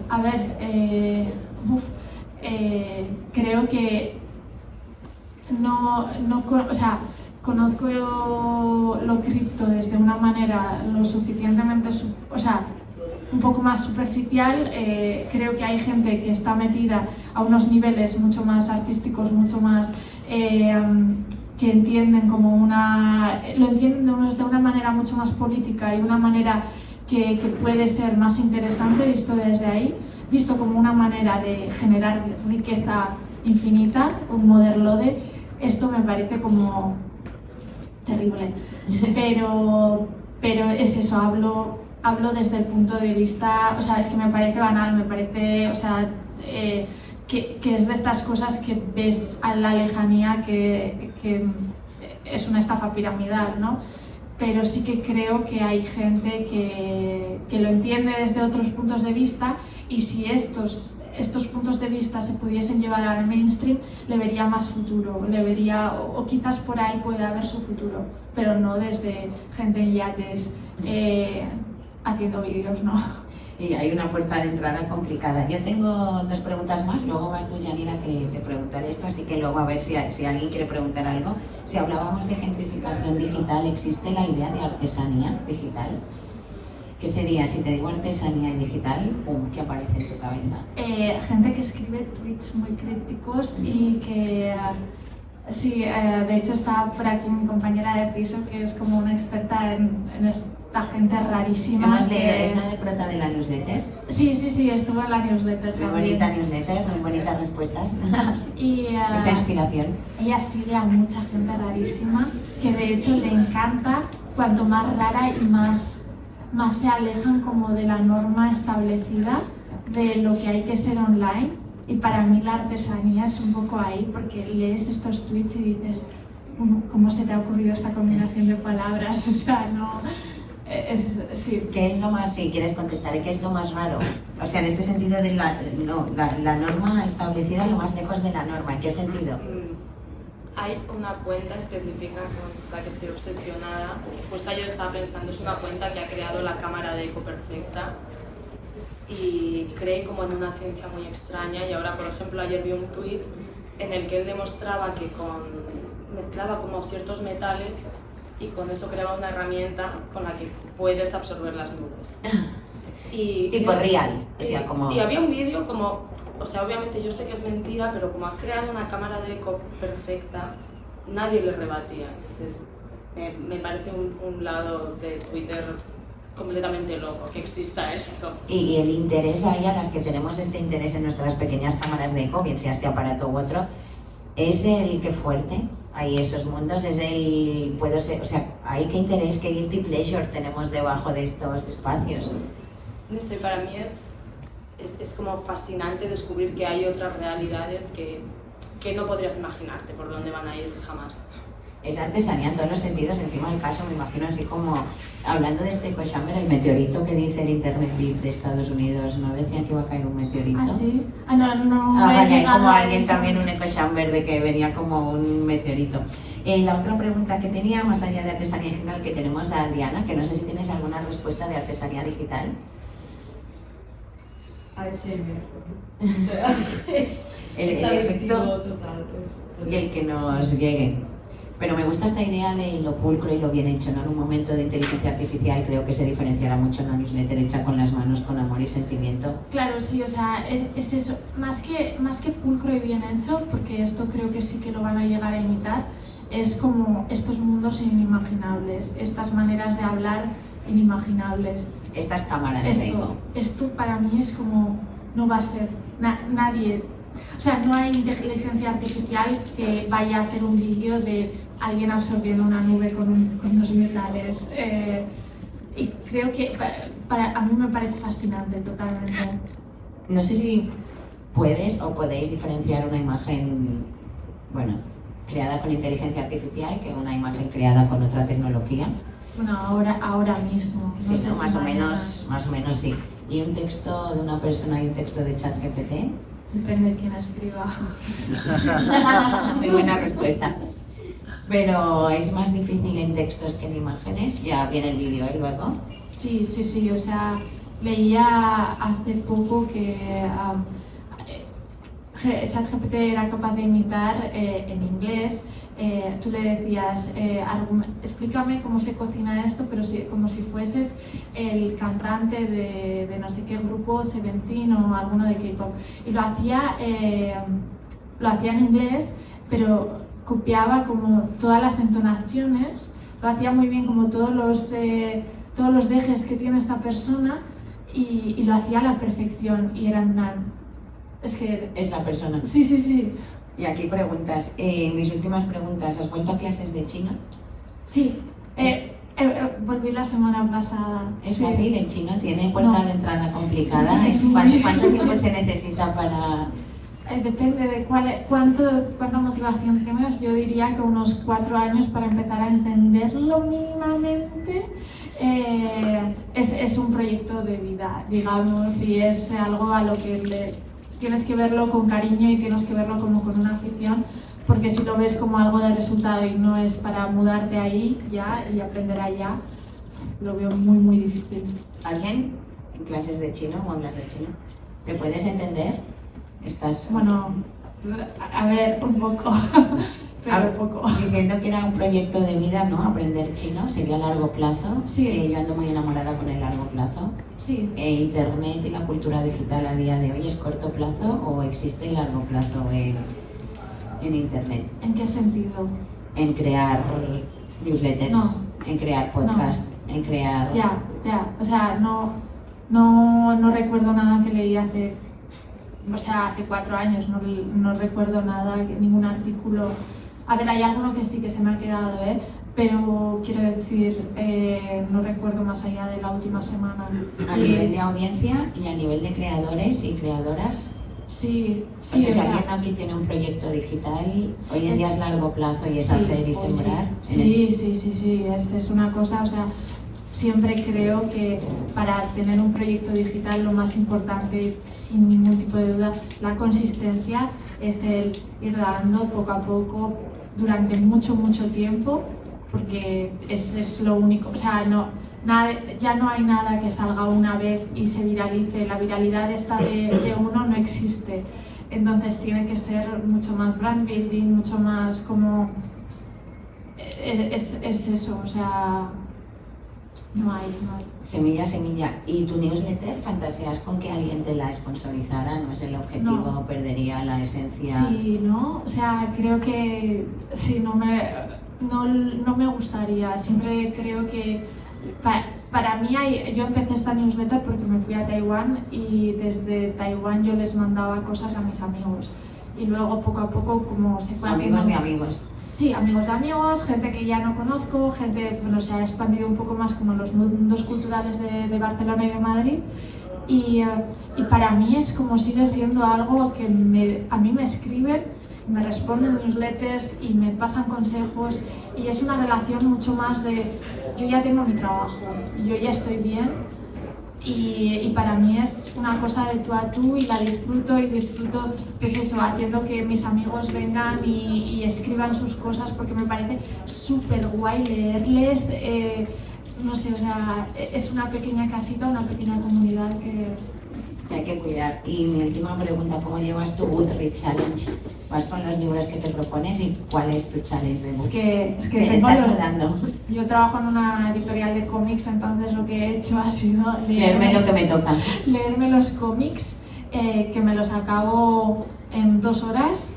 A ver, creo que o sea, conozco lo cripto desde una manera lo suficientemente, o sea, un poco más superficial. Creo que hay gente que está metida a unos niveles mucho más artísticos, mucho más que entienden lo entienden de una manera mucho más política y una manera que puede ser más interesante visto desde ahí, visto como una manera de generar riqueza infinita, un modelo de esto me parece como terrible, pero es eso, hablo desde el punto de vista, o sea, es que me parece banal, me parece, o sea, que es de estas cosas que ves a la lejanía que es una estafa piramidal, ¿no? Pero sí que creo que hay gente que lo entiende desde otros puntos de vista, y si estos puntos de vista se pudiesen llevar al mainstream, le vería más futuro, le vería, o quizás por ahí puede haber su futuro, pero no desde gente en yates haciendo vídeos, ¿no? Y hay una puerta de entrada complicada. Yo tengo 2 preguntas más, luego vas tú, Yanira, que te preguntaré esto, así que luego a ver si alguien quiere preguntar algo. Si hablábamos de gentrificación digital, ¿existe la idea de artesanía digital? ¿Qué sería, si te digo artesanía y digital, qué aparece en tu cabeza? Gente que escribe tweets muy críticos y que... sí, de hecho está por aquí mi compañera de piso, que es como una experta en esta gente rarísima. ¿Es la de prota de la newsletter? Sí, estuvo en la newsletter. Muy bonita newsletter, muy bonitas respuestas. Y, mucha inspiración. Ella sigue a mucha gente rarísima, que de hecho le encanta cuanto más rara y más se alejan como de la norma establecida de lo que hay que ser online. Y para mí la artesanía es un poco ahí, porque lees estos tweets y dices, ¿cómo se te ha ocurrido esta combinación de palabras? O sea, no... sí. ¿Qué es lo más, si quieres contestar, qué es lo más raro? O sea, en este sentido de la norma establecida, lo más lejos de la norma, ¿en qué sentido? Hay una cuenta específica con la que estoy obsesionada. Justo ayer estaba pensando, es una cuenta que ha creado la cámara de Eco Perfecta y cree como en una ciencia muy extraña, y ahora, por ejemplo, ayer vi un tuit en el que él demostraba que mezclaba como ciertos metales y con eso creaba una herramienta con la que puedes absorber las nubes. Tipo real, o sea, como... Y había un vídeo como, o sea, obviamente yo sé que es mentira, pero como ha creado una cámara de eco perfecta, nadie le rebatía. Entonces, me parece un lado de Twitter completamente loco, que exista esto. Y el interés ahí, a las que tenemos este interés en nuestras pequeñas cámaras de eco, bien sea este aparato u otro, es el que fuerte, hay esos mundos, es el, puedo ser, o sea, hay qué interés, qué guilty pleasure tenemos debajo de estos espacios. No sé, para mí es como fascinante descubrir que hay otras realidades que no podrías imaginarte por dónde van a ir jamás. Es artesanía en todos los sentidos. Encima del caso, me imagino así como, hablando de este echo chamber, el meteorito que dice el Internet Deep de Estados Unidos, ¿no decían que iba a caer un meteorito? ¿Ah, sí? Ah, no. Vale, hay como alguien también, un echo chamber de que venía como un meteorito. La otra pregunta que tenía, más allá de artesanía digital, que tenemos a Diana, que no sé si tienes alguna respuesta de artesanía digital. ASMR. O sea, es efecto total. y el que nos llegue. Pero me gusta esta idea de lo pulcro y lo bien hecho, ¿no? En un momento de inteligencia artificial creo que se diferenciará mucho en la newsletter hecha con las manos, con amor y sentimiento. Claro, sí, o sea, es eso, más que pulcro y bien hecho, porque esto creo que sí que lo van a llegar a imitar, es como estos mundos inimaginables, estas maneras de hablar inimaginables. Estas cámaras de eco. Esto para mí es como, no va a ser, nadie, o sea, no hay inteligencia artificial que vaya a hacer un vídeo de alguien absorbiendo una nube con unos metales. Y creo que a mí me parece fascinante totalmente. No sé si puedes o podéis diferenciar una imagen, bueno, creada con inteligencia artificial que una imagen creada con otra tecnología. Bueno, ahora mismo. No Sí, sé ¿no? si más o menos sí. ¿Y un texto de una persona y un texto de ChatGPT? Depende de quién escriba. Muy buena respuesta. Pero es más difícil en textos que en imágenes. Ya viene el vídeo, ¿eh? Luego. Sí, o sea, leía hace poco que ChatGPT era capaz de imitar en inglés tú le decías, explícame cómo se cocina esto, pero como si fueses el cantante de no sé qué grupo, Seventeen o alguno de K-pop. Y lo hacía en inglés, pero copiaba como todas las entonaciones, lo hacía muy bien como todos los dejes que tiene esta persona y lo hacía a la perfección y era es que... Es la persona. Sí, sí, sí. Y aquí preguntas, mis últimas preguntas, ¿has vuelto a clases de chino? Sí, volví la semana pasada. ¿Es sí. fácil el chino? ¿Tiene puerta de entrada complicada? Es ¿Cuánto tiempo se necesita para...? Depende de cuánta motivación tengas. Yo diría que unos 4 años para empezar a entenderlo mínimamente. Es un proyecto de vida, digamos, y es algo a lo que tienes que verlo con cariño y tienes que verlo como con una afición, porque si lo ves como algo de resultado y no es para mudarte ahí ya y aprender allá, lo veo muy, muy difícil. ¿Alguien en clases de chino o hablas de chino? ¿Te puedes entender? Bueno, a ver, un poco, pero poco. Diciendo que era un proyecto de vida, ¿no? Aprender chino, sería a largo plazo. Sí. Yo ando muy enamorada con el largo plazo. Sí. ¿Internet y la cultura digital a día de hoy es corto plazo o existe el largo plazo en Internet? ¿En qué sentido? En crear newsletters, en crear podcasts, en crear... Ya, o sea, no recuerdo nada que leí hace 4 años, no recuerdo nada, ningún artículo. A ver, hay alguno que sí que se me ha quedado, pero quiero decir, no recuerdo más allá de la última semana. A nivel de audiencia y a nivel de creadores y creadoras. Sí, O sea, si alguien aquí tiene un proyecto digital, hoy en día es largo plazo y es hacer y sembrar. Sí, es una cosa, o sea, siempre creo que para tener un proyecto digital lo más importante, sin ningún tipo de duda, la consistencia, es el ir dando poco a poco durante mucho, mucho tiempo, porque es lo único, o sea, ya no hay nada que salga una vez y se viralice, la viralidad esta de uno no existe, entonces tiene que ser mucho más brand building, mucho más como... es eso, o sea... No hay. Semilla. ¿Y tu newsletter fantaseas con que alguien te la sponsorizara? ¿No es el objetivo? No. ¿Perdería la esencia? Sí, ¿no? O sea, creo que sí, no me gustaría. Siempre creo que para mí yo empecé esta newsletter porque me fui a Taiwán y desde Taiwán yo les mandaba cosas a mis amigos. Y luego poco a poco como se fue Amigos de amigos. Sí, amigos de amigos, gente que ya no conozco, gente, bueno, se ha expandido un poco más como los mundos culturales de Barcelona y de Madrid. Y para mí es como sigue siendo algo que a mí me escriben, me responden newsletters y me pasan consejos y es una relación mucho más de yo ya tengo mi trabajo, yo ya estoy bien. Y para mí es una cosa de tú a tú y la disfruto pues eso, haciendo que mis amigos vengan y escriban sus cosas porque me parece súper guay leerles, no sé, o sea, es una pequeña casita, una pequeña comunidad que hay que cuidar. Y mi última pregunta, ¿cómo llevas tu Goodreads Challenge? ¿Vas con los libros que te propones y cuál es tu challenge de books? Es que ¿Te estás mudando? Yo trabajo en una editorial de cómics, entonces lo que he hecho ha sido leerme lo que me toca. Leerme los cómics, que me los acabo en 2 horas,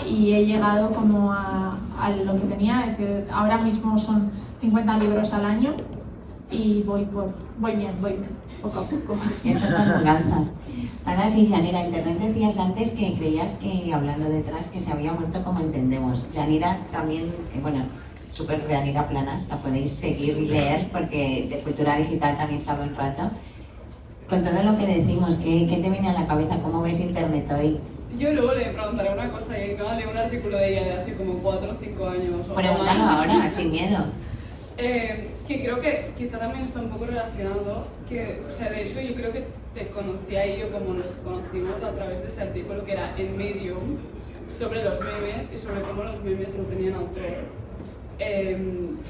y he llegado como a lo que tenía, que ahora mismo son 50 libros al año y voy bien, poco a poco. Esto es abundancia. Ahora sí, Yanira, Internet decías antes que creías que, hablando detrás, que se había muerto como entendemos. Yanira también, súper Yanira Planas, la podéis seguir y leer porque de cultura digital también sabe un rato. Con todo lo que decimos, ¿qué te viene a la cabeza? ¿Cómo ves Internet hoy? Yo luego le preguntaré una cosa y acabo de leer un artículo de ella de hace como 4 o 5 años. Pregúntalo ahora, sin miedo. Que creo que quizá también está un poco relacionado, o sea, de hecho yo creo que te conocí a ello como nos conocimos a través de ese artículo que era en Medium sobre los memes y sobre cómo los memes no tenían autor.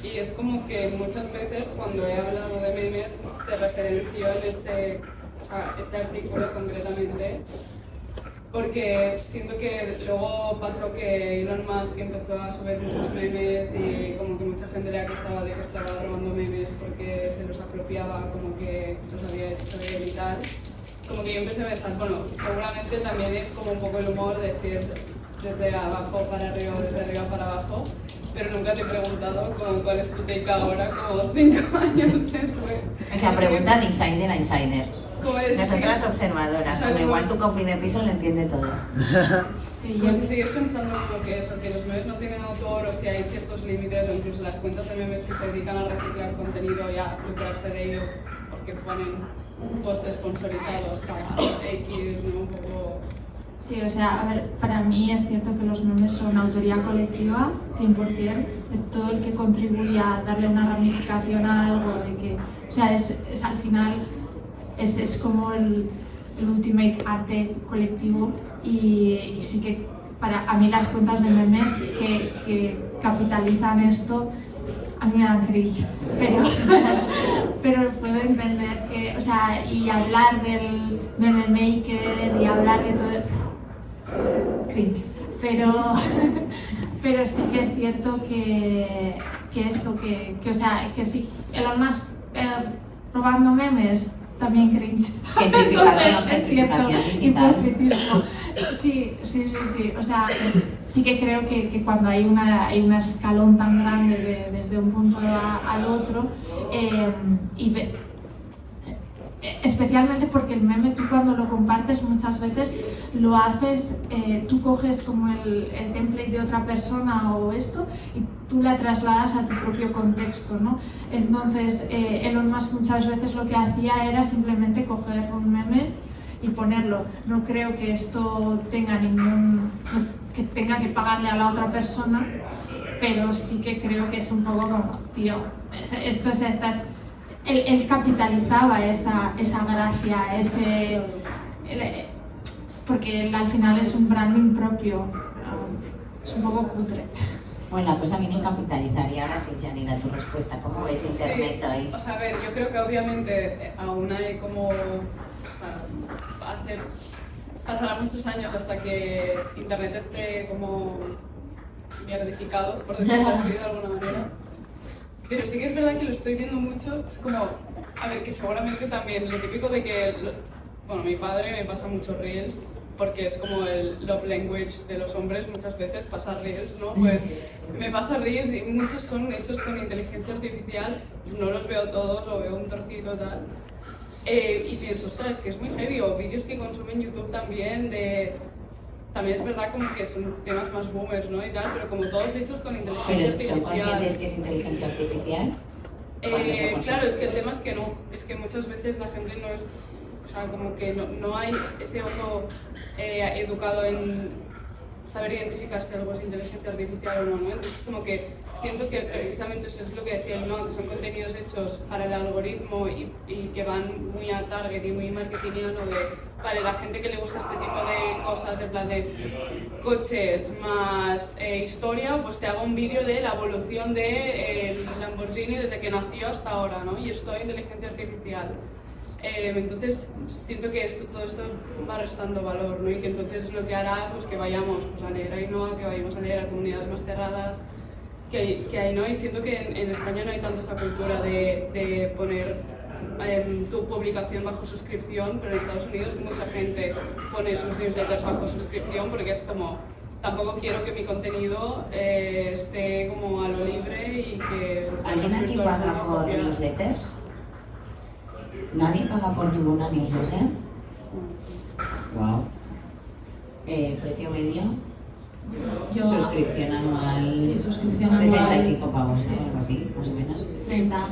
Y es como que muchas veces cuando he hablado de memes te referencio en ese artículo concretamente porque siento que luego pasó que Elon Musk empezó a subir muchos memes y como que mucha gente le acusaba de que estaba robando memes porque se los apropiaba, como que los había hecho él y tal. Como que yo empecé a pensar, bueno, seguramente también es como un poco el humor de si es desde abajo para arriba o desde arriba para abajo, pero nunca te he preguntado como cuál es tu take ahora, como 5 años después. O sea, pregunta de insider a insider. Como es, Nosotras observadoras, como igual tu compi de piso lo entiende todo. Sí, Pues si sigues pensando como que eso, que los memes no tienen autor o si hay ciertos límites o incluso las cuentas de memes que se dedican a reciclar contenido y a lucrarse de ello porque ponen posts sponsorizados cada X, ¿no? Un poco... Sí, o sea, a ver, para mí es cierto que los memes son autoría colectiva, 100%, de todo el que contribuye a darle una ramificación a algo, de que, o sea, es al final, es como el ultimate arte colectivo y sí que a mí las cuentas de memes que capitalizan esto, a mí me dan cringe, pero puedo entender que, o sea, y hablar del meme maker y hablar de todo, cringe, pero sí que es cierto que esto, o sea, que sí, Elon Musk robando memes, también cringe. Gentrificación, Es cierto, gentrificación digital. hipocritismo. Sí, o sea, sí que creo que cuando hay un escalón tan grande desde un punto al otro, especialmente porque el meme tú cuando lo compartes muchas veces lo haces, tú coges como el template de otra persona o esto y tú la trasladas a tu propio contexto, ¿no? Entonces Elon Musk muchas veces lo que hacía era simplemente coger un meme y ponerlo. No creo que esto tenga que tenga que pagarle a la otra persona, pero sí que creo que es un poco como, tío, él capitalizaba esa gracia, porque él al final es un branding propio, es un poco cutre. Bueno, la cosa viene en capitalizar y ahora sí, Janira, tu respuesta, ¿cómo ves internet hoy? Sí, o sea, a ver, yo creo que obviamente aún hay como, pasará muchos años hasta que internet esté como mierdificado, por decirlo así de alguna manera. Pero sí que es verdad que lo estoy viendo mucho, es como, a ver, que seguramente también lo típico de que, bueno, mi padre me pasa muchos reels, porque es como el love language de los hombres muchas veces, pasar reels, ¿no? Pues me pasa reels y muchos son hechos con inteligencia artificial, no los veo todos, lo veo un trocito tal. Y pienso, ostras, que es muy heavy, o vídeos que consumen YouTube también también es verdad como que son temas más boomers, ¿no? Y tal, pero como todos hechos con inteligencia ¿Pero artificial. son conscientes que es inteligencia artificial? Claro, es que el tema es que no, es que muchas veces la gente no es, o sea, como que no hay ese ojo educado en saber identificar si algo es inteligencia artificial o no, ¿no? Entonces como que siento que precisamente eso es lo que decía, ¿no? Que son contenidos hechos para el algoritmo y que van muy a target y muy marketingiano de, vale, la gente que le gusta este tipo de cosas, de plan de coches más historia, pues te hago un vídeo de la evolución del Lamborghini desde que nació hasta ahora, ¿no? Y es toda inteligencia artificial. Entonces siento que todo esto va restando valor, ¿no? Y que entonces es lo que hará pues, que vayamos pues, a leer a Ainhoa, que vayamos a leer a comunidades más cerradas, que hay, ¿no? Y siento que en España no hay tanto esa cultura de poner tu publicación bajo suscripción, pero en Estados Unidos mucha gente pone sus newsletters bajo suscripción porque es como, tampoco quiero que mi contenido esté como a lo libre y que... ¿Alguien aquí paga por newsletters? ¿Nadie paga por ninguna newsletter? Wow. ¿Precio medio? Suscripción anual. Sí, suscripción anual. 65 pavos, ¿no? Algo así, más o menos. 30.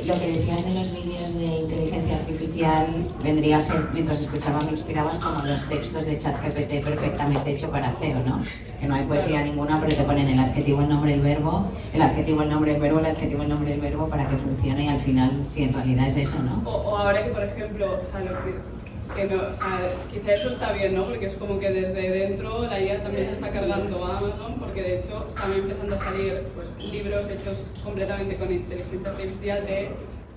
Lo que decías de los vídeos de inteligencia artificial vendría a ser, mientras escuchaba me inspirabas como los textos de ChatGPT perfectamente hecho para SEO, ¿no? Que no hay poesía ninguna, pero te ponen el adjetivo, el nombre, el verbo, el adjetivo, el nombre, el verbo, el adjetivo, el nombre, el verbo para que funcione y al final, sí, en realidad es eso, ¿no? O ahora que, por ejemplo, o sea, que no, o sea, quizá eso está bien, ¿no? Porque es como que desde dentro la IA también se está cargando a Amazon, porque de hecho están empezando a salir pues, libros hechos completamente con inteligencia artificial de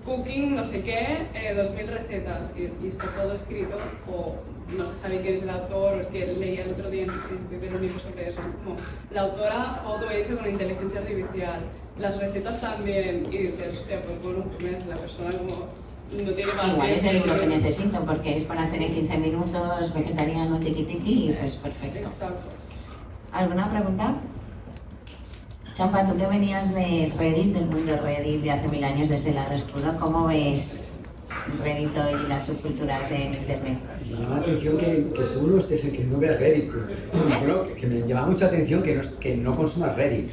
cooking, no sé qué, 2000 recetas, y está todo escrito o no se sabe quién es el autor, o es que leía el otro día en Twitter un libro sobre eso, como la autora foto hecha con inteligencia artificial, las recetas también, y dices, hostia, pues bueno, pues la persona como no tiene más. Igual es el libro que necesito porque es para hacer en 15 minutos, vegetariano, tiki tiki, y pues perfecto. Exacto. ¿Alguna pregunta? Champa, tú que venías de Reddit, del mundo Reddit de hace 1000 años, de ese lado oscuro, ¿cómo ves Reddit hoy y las subculturas en internet? Me llama la atención que tú no estés en que no veas Reddit. Que me llama mucha atención que no consumas Reddit.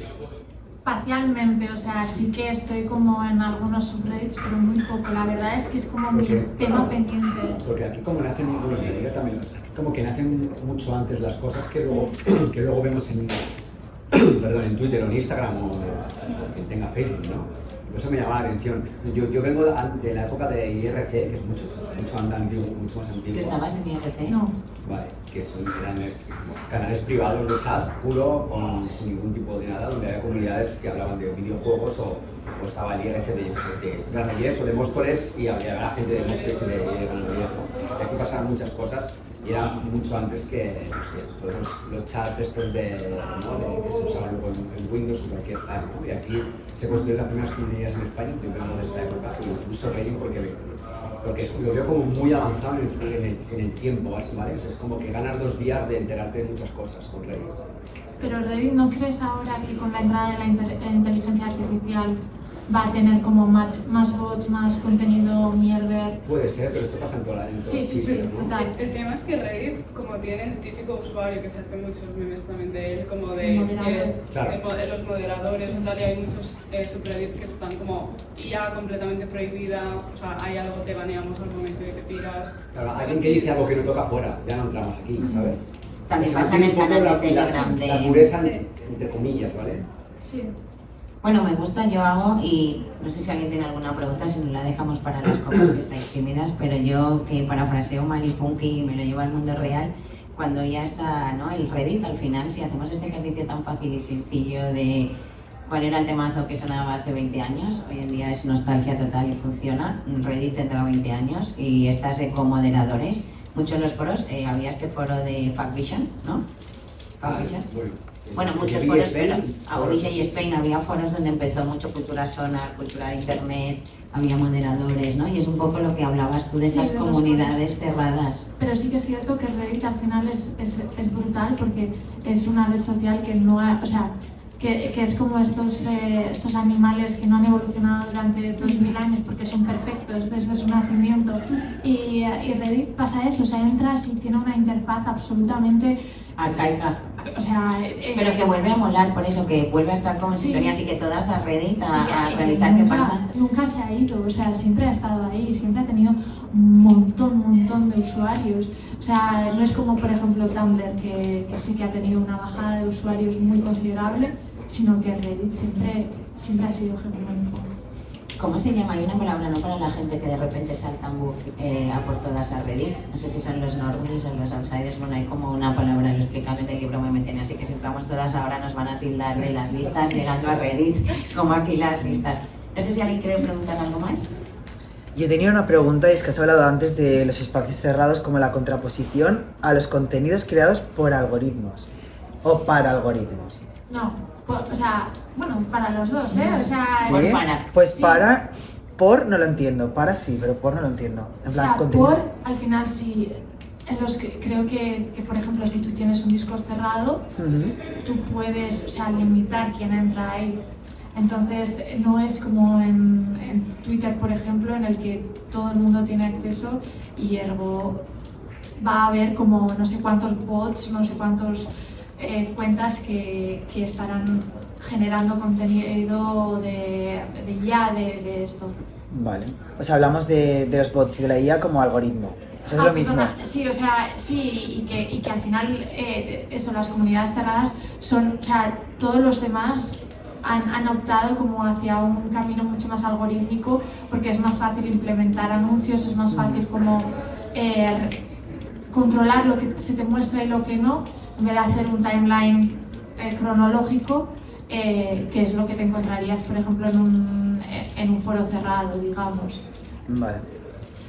Parcialmente, o sea, sí que estoy como en algunos subreddits, pero muy poco. La verdad es que es como mi Porque- tema pendiente. Porque aquí como nacen, bueno, en América también, aquí como que nacen mucho antes las cosas que luego vemos en, perdón, en Twitter o en Instagram o quien tenga Facebook, ¿no? Por eso me llama la atención. Yo vengo de la época de IRC, que es mucho antiguo, mucho más antiguo. ¿Tú estabas en IRC? No. Vale, que son canales privados de chat puro, sin ningún tipo de nada, donde había comunidades que hablaban de videojuegos o estaba el IRC de Granollers o de Móstoles y había gente de Móstoles y de Granollers, ¿no? Y aquí pasaban muchas cosas y era mucho antes que todos los chats estos ¿no? que se usaban en Windows o cualquier tal, ¿no? Y aquí se construyeron las primeras comunidades en España, yo vengo de esta época, incluso Reddit porque lo veo como muy avanzado en el tiempo, ¿vale? O sea, es como que ganas 2 días de enterarte de muchas cosas con Reddit. Pero Reddit, ¿no crees ahora que con la entrada de la inteligencia artificial va a tener como más bots, más contenido mierder? Puede ser, pero esto pasa en toda la Sí, sí, sí, ¿no? total. El tema es que Reddit, como tiene el típico usuario que se hace muchos memes también de él, como de Moderador. que es Claro. los moderadores y tal, y hay muchos subreddits que están como IA completamente prohibida, o sea, hay algo, te baneamos al momento de que tiras. Claro, alguien que dice algo que no toca fuera, ya no entramos aquí, ¿sabes? También O sea, pasa en el tiene un poco canal de la Telegram de... pureza, Sí. entre comillas, ¿vale? Sí. Bueno, me gusta, yo hago, y no sé si alguien tiene alguna pregunta, si no la dejamos para las copas si estáis tímidas, pero yo que parafraseo mal y punky y me lo llevo al mundo real, cuando ya está, ¿no? El Reddit, al final, si hacemos este ejercicio tan fácil y sencillo de cuál era el temazo que sonaba hace 20 años, hoy en día es nostalgia total y funciona, Reddit tendrá 20 años y estas ecomoderadores, muchos de los foros, había este foro de Factvision, ¿no? Factvision. Bueno, muchos VJ foros, Spain, pero a VJ Spain había foros donde empezó mucho cultura sonar, cultura de internet, había moderadores, ¿no? Y es un poco lo que hablabas tú de Sí, esas de los comunidades cerradas. Pero sí que es cierto que Reddit al final es brutal porque es una red social que no ha, o sea, que es como estos animales que no han evolucionado durante 2000 años porque son perfectos desde su nacimiento. Y Reddit pasa eso, o sea, entras y tiene una interfaz absolutamente, Arcaica. o sea... Pero que vuelve a molar, por eso que vuelve a estar con Sí. sintonía, así que todas a Reddit y a que revisar qué nunca- pasa. Nunca se ha ido, o sea, siempre ha estado ahí, siempre ha tenido un montón de usuarios. O sea, no es como, por ejemplo, Tumblr, que sí que ha tenido una bajada de usuarios muy considerable, sino que Reddit siempre ha sido hegemónico. ¿Cómo se llama? Hay una palabra, ¿no? Para la gente que de repente saltan a por todas a Reddit. No sé si son los normies o los outsiders. Bueno, hay como una palabra, lo explican en el libro MMTN, así que si entramos todas ahora nos van a tildar de las listas llegando a Reddit, como aquí las listas. No sé si alguien quiere preguntar algo más. Yo tenía una pregunta y es que has hablado antes de los espacios cerrados como la contraposición a los contenidos creados por algoritmos o para algoritmos. No, o sea, bueno, para los dos, ¿eh? O sea, ¿Sí? Por para. Pues Sí. por no lo entiendo, para sí, pero por no lo entiendo. En o plan, sea, contenido. por, al final, sí, en los que creo que, por ejemplo, si tú tienes un Discord cerrado, Ujú. tú puedes, o sea, limitar quién entra ahí. Entonces, no es como en Twitter, por ejemplo, en el que todo el mundo tiene acceso y ergo va a haber como no sé cuántos bots, no sé cuántas cuentas que estarán generando contenido de esto. Vale. O sea, hablamos de los bots y de la IA como algoritmo. O sea, es lo mismo. Perdona, sí, o sea, sí, y que al final, eso, las comunidades cerradas son, o sea, todos los demás han optado como hacia un camino mucho más algorítmico porque es más fácil implementar anuncios, es más fácil como controlar lo que se te muestra y lo que no, en vez de hacer un timeline cronológico, que es lo que te encontrarías, por ejemplo, en un foro cerrado, digamos. Vale.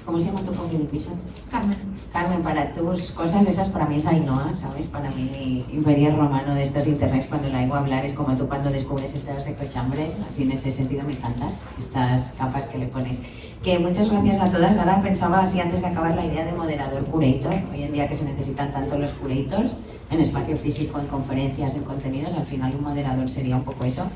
¿Cómo se llama tu community piso? Carmen. Carmen, para tus cosas esas para mí es Ainhoa, ¿sabes? Para mí mi Imperial Romano de estos internets, cuando la oigo hablar, es como tú cuando descubres esos ecrochambres, así en ese sentido me encantas, estas capas que le pones. Que muchas gracias a todas. Ahora pensaba así antes de acabar la idea de moderador curator, hoy en día que se necesitan tanto los curators, en espacio físico, en conferencias, en contenidos, al final un moderador sería un poco eso.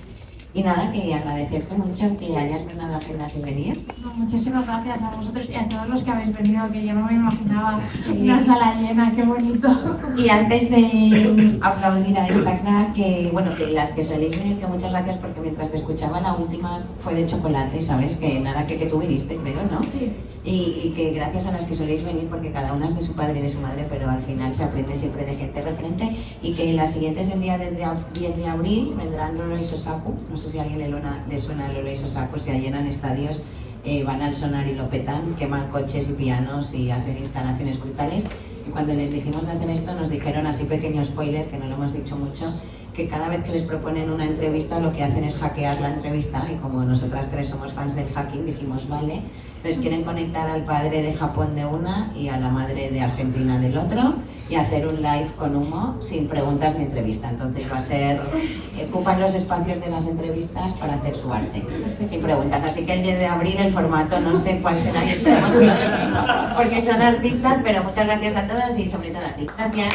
Y nada, que agradecerte mucho que hayas llenado agendas y venir. No, muchísimas gracias a vosotros y a todos los que habéis venido, que yo no me imaginaba una sala llena, qué bonito. Y antes de aplaudir a esta crack, que bueno, que las que soléis venir, que muchas gracias porque mientras te escuchaba la última fue de chocolate, ¿sabes? Que nada, que tú viniste, creo, ¿no? Sí. Y que gracias a las que soléis venir, porque cada una es de su padre y de su madre, pero al final se aprende siempre de gente referente, y que las siguientes el día 10 de abril vendrán Lolo y Sosaku, no sé si a alguien le suena Lolo y Sosaku, se llenan estadios, van al sonar y lo petan, queman coches y pianos y hacen instalaciones brutales. Y cuando les dijimos de hacer esto nos dijeron, así pequeño spoiler, que no lo hemos dicho mucho, que cada vez que les proponen una entrevista lo que hacen es hackear la entrevista, y como nosotras tres somos fans del hacking dijimos vale, entonces quieren conectar al padre de Japón de una y a la madre de Argentina del otro y hacer un live con humo sin preguntas ni entrevista. Entonces va a ser, ocupan los espacios de las entrevistas para hacer su arte, sin preguntas. Así que el 10 de abril el formato no sé cuál será y esperemos que porque son artistas, pero muchas gracias a todos y sobre todo a ti. Gracias.